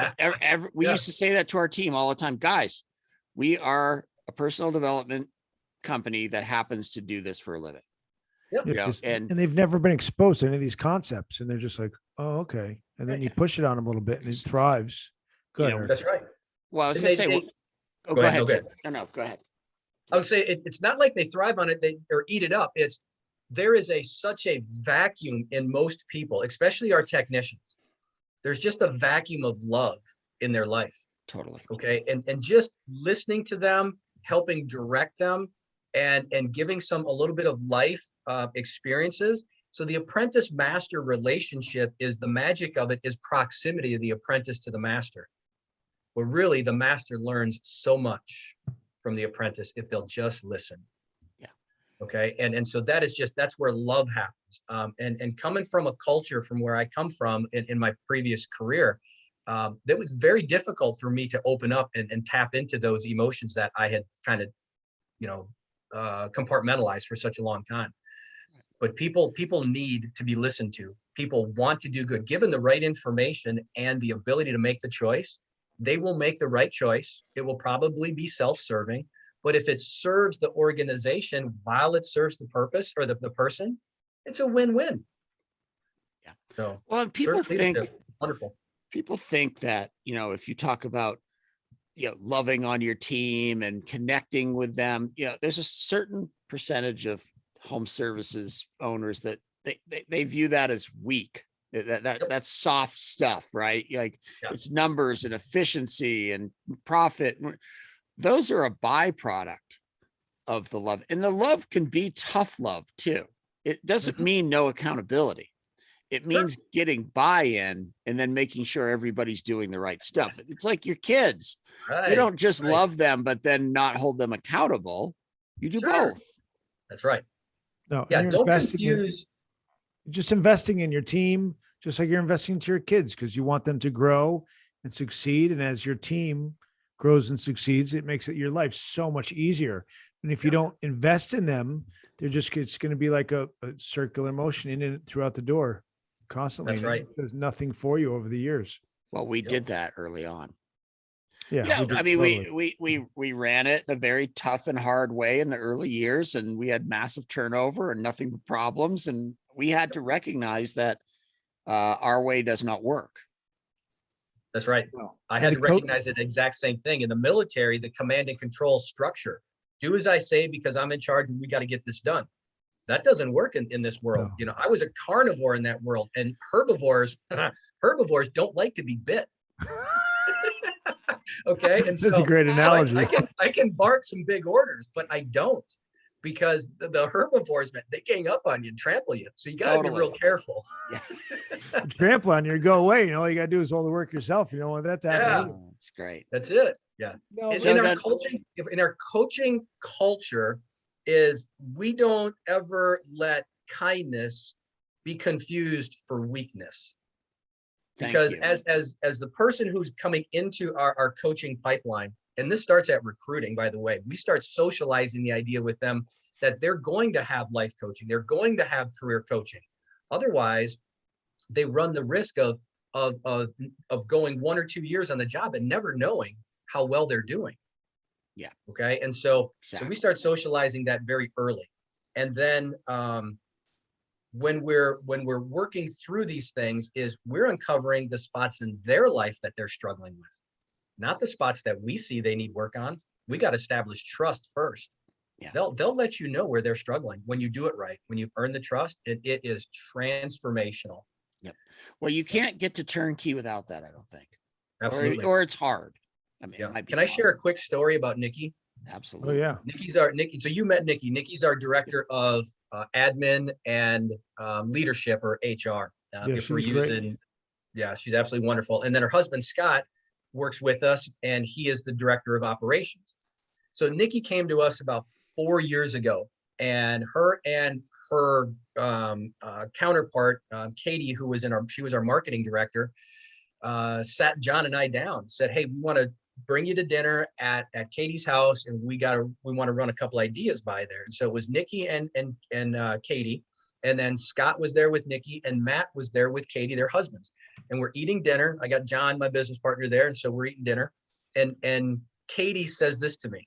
we used to say that to our team all the time. Guys, we are a personal development company that happens to do this for a living. Yep. Yeah, and they've never been exposed to any of these concepts, and they're just like, oh, okay. And then you push it on them a little bit and it thrives. Good. That's right. Well, I was And going to say, go go ahead, ahead. no, go ahead. No, go ahead. I would say it's not like they thrive on it, or eat it up. There is such a vacuum in most people, especially our technicians. There's just a vacuum of love in their life. Totally. Okay. And just listening to them, helping direct them, and giving a little bit of life experiences. So the apprentice master relationship is the magic of it is proximity of the apprentice to the master. Well, really, the master learns so much from the apprentice if they'll just listen. Yeah. Okay. And so that's where love happens. And coming from a culture from where I come from in my previous career, that was very difficult for me to open up and tap into those emotions that I had kind of, compartmentalized for such a long time. But people need to be listened to. People want to do good. Given the right information and the ability to make the choice, they will make the right choice. It will probably be self-serving, but if it serves the organization while it serves the purpose or the person, it's a win-win. Yeah. So, well, and people think, wonderful. People think that, if you talk about, loving on your team and connecting with them, there's a certain percentage of home services owners that they view that as weak. That's soft stuff, right? Like it's numbers and efficiency and profit. Those are a byproduct of the love, and the love can be tough love too. It doesn't mean no accountability. It means getting buy-in and then making sure everybody's doing the right stuff. It's like your kids. Right. You don't just love them, but then not hold them accountable. You do both. That's right. No, yeah, don't confuse. Just investing in your team, just like you're investing into your kids, because you want them to grow and succeed. And as your team grows and succeeds, it makes your life so much easier. And if you don't invest in them, it's going to be like a circular motion in and throughout the door constantly. That's right. There's nothing for you over the years. Well, we did that early on. Yeah. I mean, we ran it in a very tough and hard way in the early years, and we had massive turnover and nothing but problems. And we had to recognize that our way does not work. That's right. I had to recognize the exact same thing. In the military, the command and control structure. Do as I say because I'm in charge and we got to get this done. That doesn't work in this world. No. I was a carnivore in that world, and herbivores don't like to be bit. Okay. And that's a great analogy. I can bark some big orders, but I don't. because the herbivores, man, they gang up on you and trample you. So you got to be real careful. Yeah. Trample on you, go away. All you got to do is all the work yourself. You know what that's happening. Oh, that's great. That's it. Yeah. No, In our coaching culture is we don't ever let kindness be confused for weakness. Because as the person who's coming into our coaching pipeline, and this starts at recruiting, by the way, we start socializing the idea with them that they're going to have life coaching, they're going to have career coaching. Otherwise, they run the risk of going 1 or 2 years on the job and never knowing how well they're doing. Yeah. Okay. And so Exactly. so we start socializing that very early, and then when we're working through these things, is we're uncovering the spots in their life that they're struggling with, not the spots that we see they need work on. We got to establish trust first. Yeah. They'll let you know where they're struggling when you do it right. When you've earned the trust, it is transformational. Yep. Well, you can't get to turnkey without that, I don't think. Absolutely. Or it's hard. I mean, Yeah. it might be Can I share a possible. quick story about Nikki? Absolutely. Oh yeah. Nikki. So you met Nikki. Nikki's our director of admin and leadership, or HR. Yeah, If we're she's great. using, yeah, she's absolutely wonderful. And then her husband, Scott, works with us, and he is the director of operations. So Nikki came to us about 4 years ago, and her counterpart, Katie, she was our marketing director, sat John and I down, said, hey, we want to bring you to dinner at Katie's house, and we want to run a couple ideas by there. And so it was Nikki and Katie, and then Scott was there with Nikki, and Matt was there with Katie, their husbands. And we're eating dinner. I got John, my business partner, there, and so we're eating dinner. And Katie says this to me: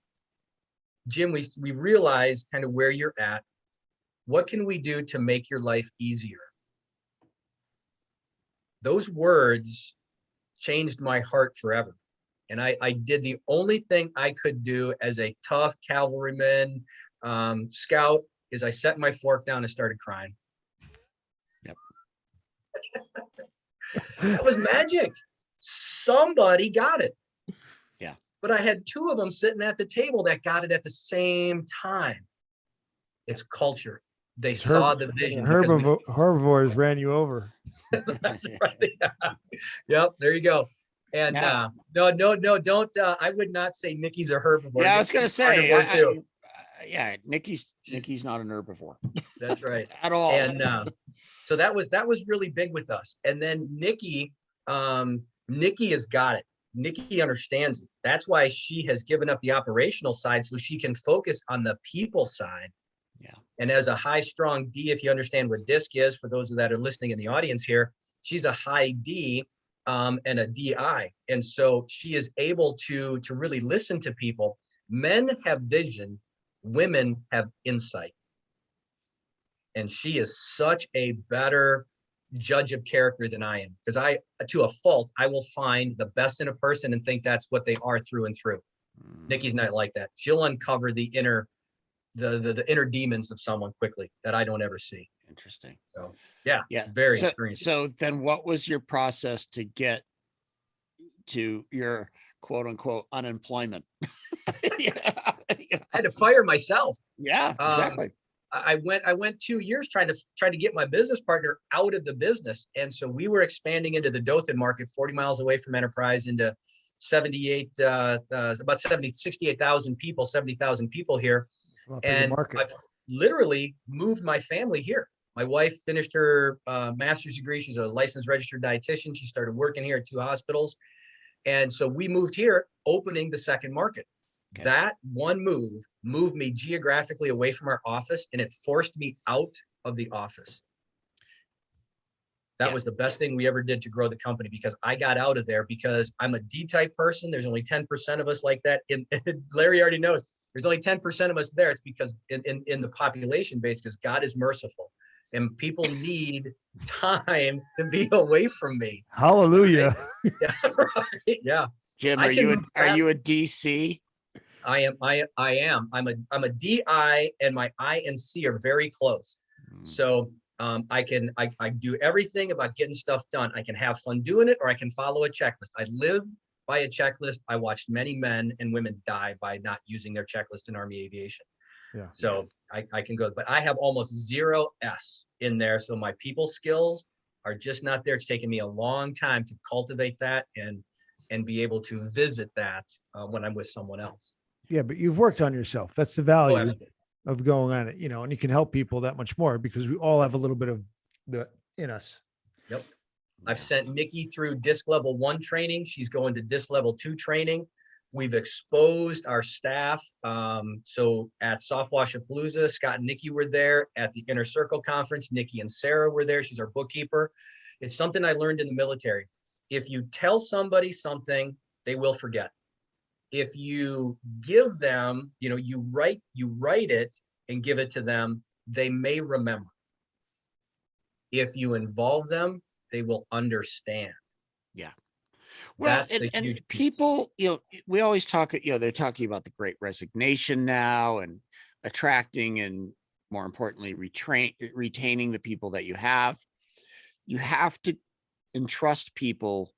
Jim, we realize kind of where you're at. What can we do to make your life easier? Those words changed my heart forever. And I did the only thing I could do as a tough cavalryman, scout, is I set my fork down and started crying. Yep. That was magic. Somebody got it. Yeah. But I had 2 of them sitting at the table that got it at the same time. It's culture. They saw the vision. Herbivores ran you over. That's right. Yep. There you go. And no, don't. I would not say Nikki's a herbivore. Yeah, I was gonna say, yeah, Nikki's not an herbivore. That's right. At all. And so that was really big with us. And then Nikki has got it. Nikki understands it. That's why she has given up the operational side so she can focus on the people side. Yeah. And as a high strong D, if you understand what DISC is, for those that are listening in the audience here, she's a high D and a DI. And so she is able to really listen to people. Men have vision, women have insight. And she is such a better judge of character than I am, because to a fault, I will find the best in a person and think that's what they are through and through. Nikki's not like that. She'll uncover the inner demons of someone quickly that I don't ever see. Interesting. So yeah, very experienced. So then what was your process to get to your quote unquote unemployment? I had to fire myself. Yeah, exactly. I went 2 years trying to get my business partner out of the business. And so we were expanding into the Dothan market, 40 miles away from Enterprise, into 68,000 people, 70,000 people here. And I've literally moved my family here. My wife finished her master's degree. She's a licensed registered dietitian. She started working here at 2 hospitals. And so we moved here, opening the second market. Okay. That one move moved me geographically away from our office, and it forced me out of the office. That was the best thing we ever did to grow the company, because I got out of there, because I'm a D-type person. There's only 10% of us like that. And Larry already knows there's only 10% of us there. It's because in the population base, because God is merciful and people need time to be away from me. Hallelujah. Right? Yeah, right. Yeah. Jim, are you a DC? I am. I'm a DI, and my I and C are very close. So I do everything about getting stuff done. I can have fun doing it, or I can follow a checklist. I live by a checklist. I watched many men and women die by not using their checklist in Army aviation. Yeah. So I can go, but I have almost 0 S in there. So my people skills are just not there. It's taken me a long time to cultivate that and be able to visit that when I'm with someone else. Yeah, but you've worked on yourself. That's the Oh, value absolutely. of going on it, and you can help people that much more because we all have a little bit of the in us. Yep. I've sent Nikki through DISC level 1 training. She's going to DISC level 2 training. We've exposed our staff. So at Softwashapalooza, Scott and Nikki were there. At the Inner Circle Conference, Nikki and Sarah were there. She's our bookkeeper. It's something I learned in the military. If you tell somebody something, they will forget. If you give them, you write it and give it to them, they may remember. If you involve them, they will understand. Yeah. Well, That's the and huge piece. people, we always talk, they're talking about the Great Resignation now and attracting and more importantly, retaining the people that you have. You have to entrust people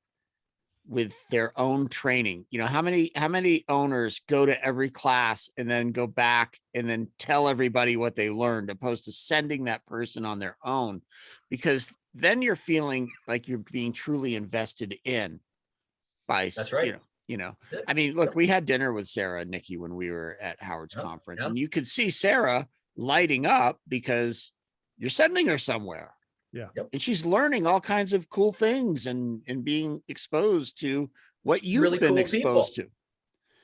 with their own training. How many owners go to every class and then go back and then tell everybody what they learned, opposed to sending that person on their own, because then you're feeling like you're being truly invested in by, That's right. I mean, look, we had dinner with Sarah Nicki when we were at Howard's conference, and you could see Sarah lighting up because you're sending her somewhere. Yeah. Yep. And she's learning all kinds of cool things and being exposed to what you've Really been cool exposed people.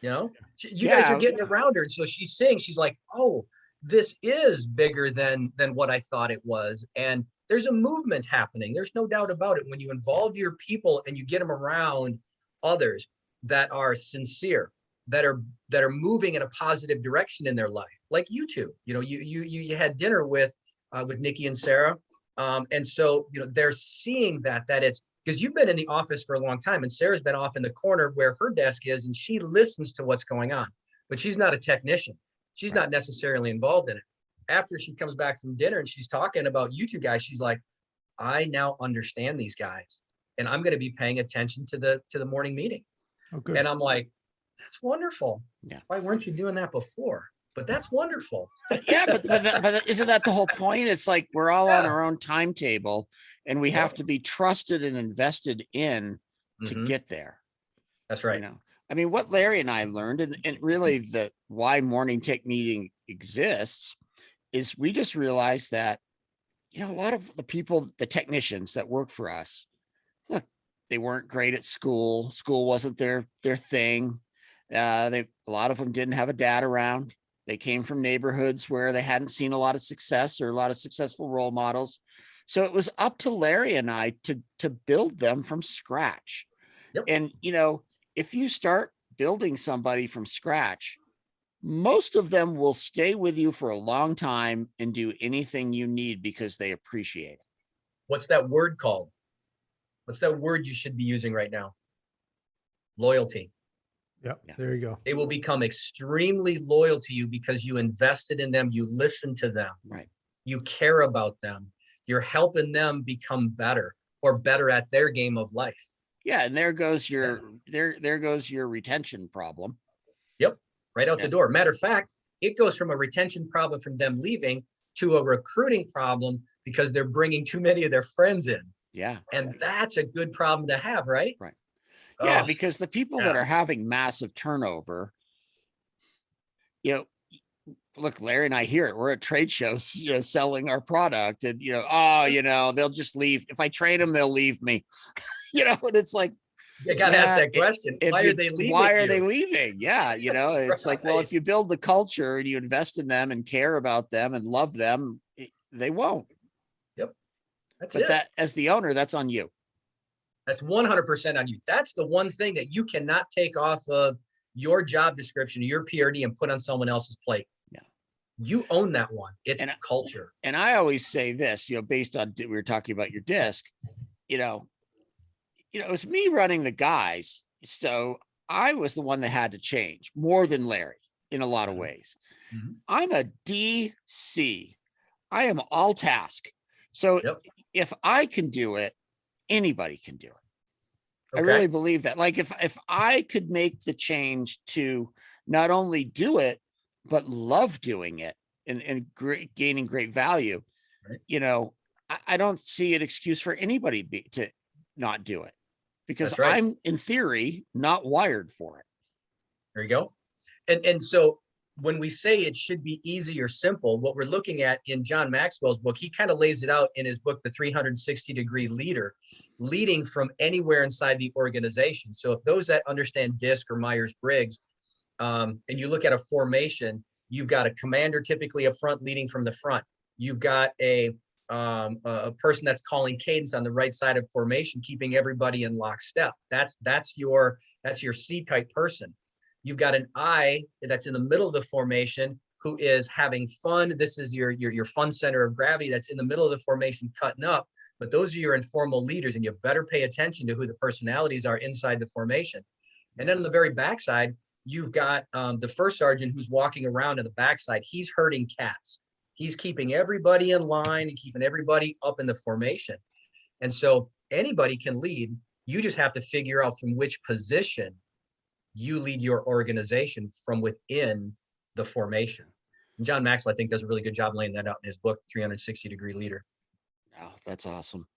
to. You guys are getting around her. So she's saying, she's like, oh, this is bigger than what I thought it was. And there's a movement happening. There's no doubt about it. When you involve your people and you get them around others that are sincere, that are moving in a positive direction in their life, like you two. You had dinner with Nikki and Sarah. And so, they're seeing that it's because you've been in the office for a long time and Sarah's been off in the corner where her desk is and she listens to what's going on, but she's not a technician. She's not necessarily involved in it. After she comes back from dinner and she's talking about you two guys, she's like, I now understand these guys and I'm going to be paying attention to the morning meeting. Oh, good. And I'm like, that's wonderful. Yeah. Why weren't you doing that before? But that's wonderful. Yeah, but isn't that the whole point? It's like we're all on our own timetable and we have to be trusted and invested in to get there. That's right. I mean, what Larry and I learned, and really why Morning Tech Meeting exists, is we just realized that, a lot of the people, the technicians that work for us, look, they weren't great at school. School wasn't their thing. A lot of them didn't have a dad around. They came from neighborhoods where they hadn't seen a lot of success or a lot of successful role models. So it was up to Larry and I to build them from scratch. Yep. And, if you start building somebody from scratch, most of them will stay with you for a long time and do anything you need because they appreciate it. What's that word called? What's that word you should be using right now? Loyalty. Yep. There you go. They will become extremely loyal to you because you invested in them. You listen to them. Right. You care about them. You're helping them become better or better at their game of life. Yeah. And there goes your retention problem. Yep. Right out the door. Matter of fact, it goes from a retention problem from them leaving to a recruiting problem because they're bringing too many of their friends in. Yeah. And that's a good problem to have, right? Right. Yeah, because the people that are having massive turnover, look, Larry and I hear it. We're at trade shows, selling our product and, they'll just leave. If I train them, they'll leave me, and it's like, you got to ask that question. Why are they leaving? Why are they leaving? Yeah. It's like, well, if you build the culture and you invest in them and care about them and love them, they won't. Yep. That's but it. That as the owner, that's on you. That's 100% on you. That's the one thing that you cannot take off of your job description, your PRD, and put on someone else's plate. Yeah. You own that one. It's culture. And I always say this, based on, we were talking about your disc, it's me running the guys. So I was the one that had to change more than Larry in a lot of ways. Mm-hmm. I'm a DC. I am all task. So if I can do it, anybody can do it. Okay. I really believe that. Like if I could make the change to not only do it, but love doing it, and gaining great value, Right. you know, I don't see an excuse for anybody to not do it, because That's right. I'm in theory not wired for it. There you go. And so when we say it should be easy or simple, what we're looking at in John Maxwell's book, he kind of lays it out in his book, The 360-Degree Leader, leading from anywhere inside the organization. So if those that understand DISC or Myers-Briggs, and you look at a formation, you've got a commander typically up front leading from the front. You've got a person that's calling cadence on the right side of formation, keeping everybody in lockstep. That's your C-type person. You've got an I that's in the middle of the formation who is having fun. This is your fun center of gravity that's in the middle of the formation cutting up. But those are your informal leaders, and you better pay attention to who the personalities are inside the formation. And then on the very backside, you've got the first sergeant who's walking around in the backside. He's herding cats. He's keeping everybody in line and keeping everybody up in the formation. And so anybody can lead. You just have to figure out from which position you lead your organization from within the formation. And John Maxwell, I think, does a really good job laying that out in his book, 360-Degree Leader. Oh, that's awesome.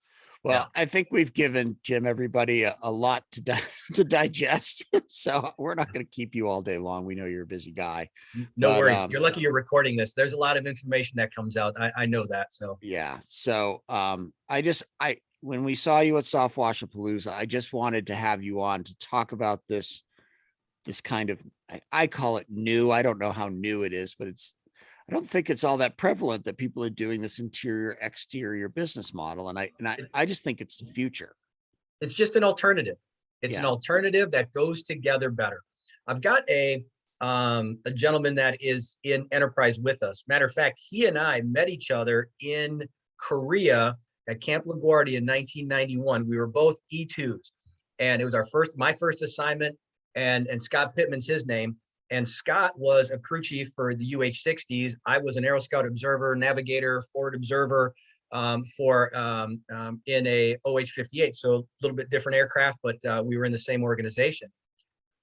Well, yeah. I think we've given Jim, everybody a lot to digest. So we're not going to keep you all day long. We know you're a busy guy. No worries. You're lucky you're recording this. There's a lot of information that comes out. I know that. So yeah. So when we saw you at Softwashapalooza, I just wanted to have you on to talk about this kind of, I call it new. I don't know how new it is, but I don't think it's all that prevalent that people are doing this interior exterior business model. And I just think it's the future. It's just an alternative. It's an alternative that goes together better. I've got a gentleman that is in enterprise with us. Matter of fact, he and I met each other in Korea at Camp LaGuardia in 1991. We were both E2s, and it was my first assignment. And Scott Pittman's his name. And Scott was a crew chief for the UH-60s. I was an Aero Scout observer, navigator, forward observer in a OH-58. So a little bit different aircraft, but we were in the same organization.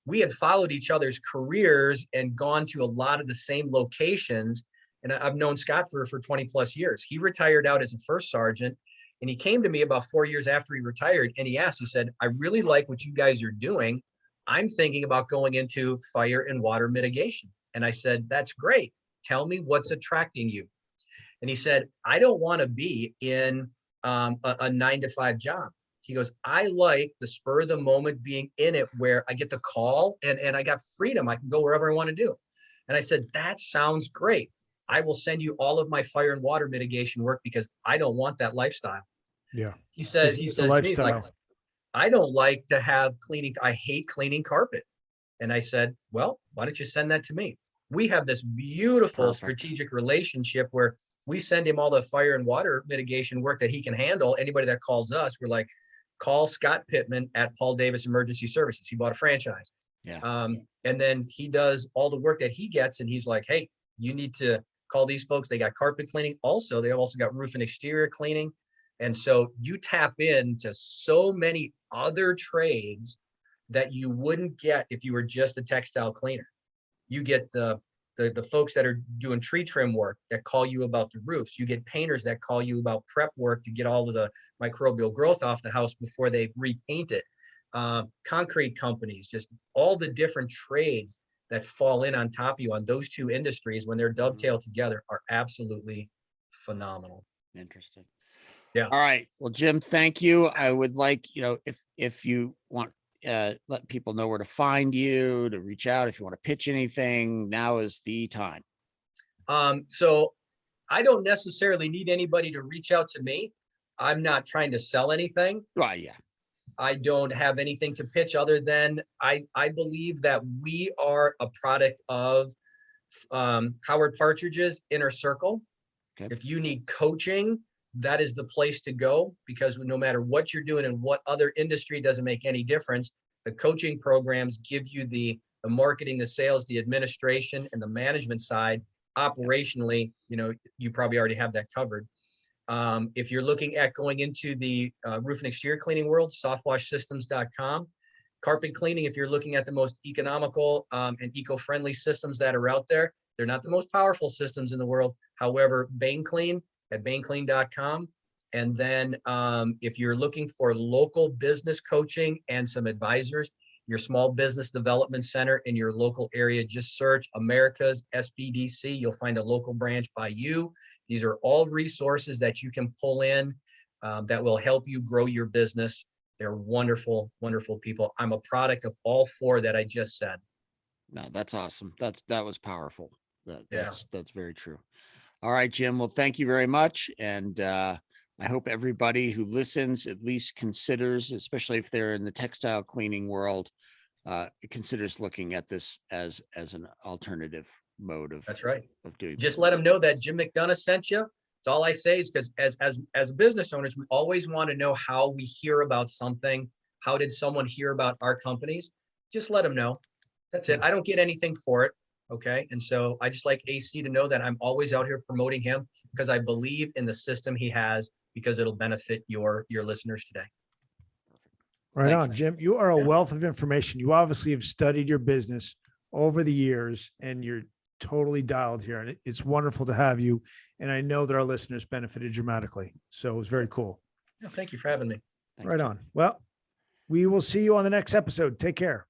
We had followed each other's careers and gone to a lot of the same locations. And I've known Scott for 20 plus years. He retired out as a first sergeant. And he came to me about 4 years after he retired. And he said, I really like what you guys are doing. I'm thinking about going into fire and water mitigation. And I said, that's great. Tell me what's attracting you. And he said, I don't want to be in a 9-to-5 job. He goes, I like the spur of the moment being in it where I get the call and I got freedom. I can go wherever I want to do. And I said, that sounds great. I will send you all of my fire and water mitigation work because I don't want that lifestyle. Yeah. He says to me, he's like, I don't like to have cleaning. I hate cleaning carpet. And I said, well, why don't you send that to me? We have this beautiful strategic relationship where we send him all the fire and water mitigation work that he can handle. Anybody that calls us, we're like, call Scott Pittman at Paul Davis Emergency Services. He bought a franchise. Yeah. And then he does all the work that he gets. And he's like, hey, you need to call these folks. They got carpet cleaning. Also, they also got roof and exterior cleaning. And so you tap into so many other trades that you wouldn't get if you were just a textile cleaner. You get the folks that are doing tree trim work that call you about the roofs. You get painters that call you about prep work to get all of the microbial growth off the house before they repaint it. Concrete companies, just all the different trades that fall in on top of you on those two industries when they're dovetailed together are absolutely phenomenal. Interesting. Yeah. All right. Well, Jim, thank you. I would like, if you want, let people know where to find you, to reach out. If you want to pitch anything, now is the time. So I don't necessarily need anybody to reach out to me. I'm not trying to sell anything. Right. Yeah. I don't have anything to pitch other than I believe that we are a product of Howard Partridge's Inner Circle. Okay. If you need coaching, that is the place to go, because no matter what you're doing in what other industry, doesn't make any difference. The coaching programs give you the marketing, the sales, the administration, and the management side. Operationally, you probably already have that covered. If you're looking at going into the roof and exterior cleaning world, softwashsystems.com. Carpet cleaning, if you're looking at the most economical and eco-friendly systems that are out there, They're not the most powerful systems in the world. However, BaneClean at baneclean.com. And then if you're looking for local business coaching and some advisors, your small business development center in your local area, just search America's SBDC. You'll find a local branch by you. These are all resources that you can pull in that will help you grow your business. They're wonderful, wonderful people. I'm a product of all four that I just said. No, that's awesome. That was powerful. Yeah. That's very true. All right, Jim. Well, thank you very much. And I hope everybody who listens at least considers, especially if they're in the textile cleaning world, considers looking at this as an alternative mode of, That's right. of doing Just let business. them know that Jim McDonough sent you. That's all I say, is because as business owners, we always want to know how we hear about something. How did someone hear about our companies? Just let them know. That's it. I don't get anything for it. Okay. And so I just like AC to know that I'm always out here promoting him because I believe in the system he has, because it'll benefit your listeners today. Right Thank on, you. Jim. You are a Yeah. wealth of information. You obviously have studied your business over the years, and you're totally dialed here. And it's wonderful to have you. And I know that our listeners benefited dramatically. So it was very cool. Yeah, thank you for having me. Thanks, Right Jim. on. Well, we will see you on the next episode. Take care.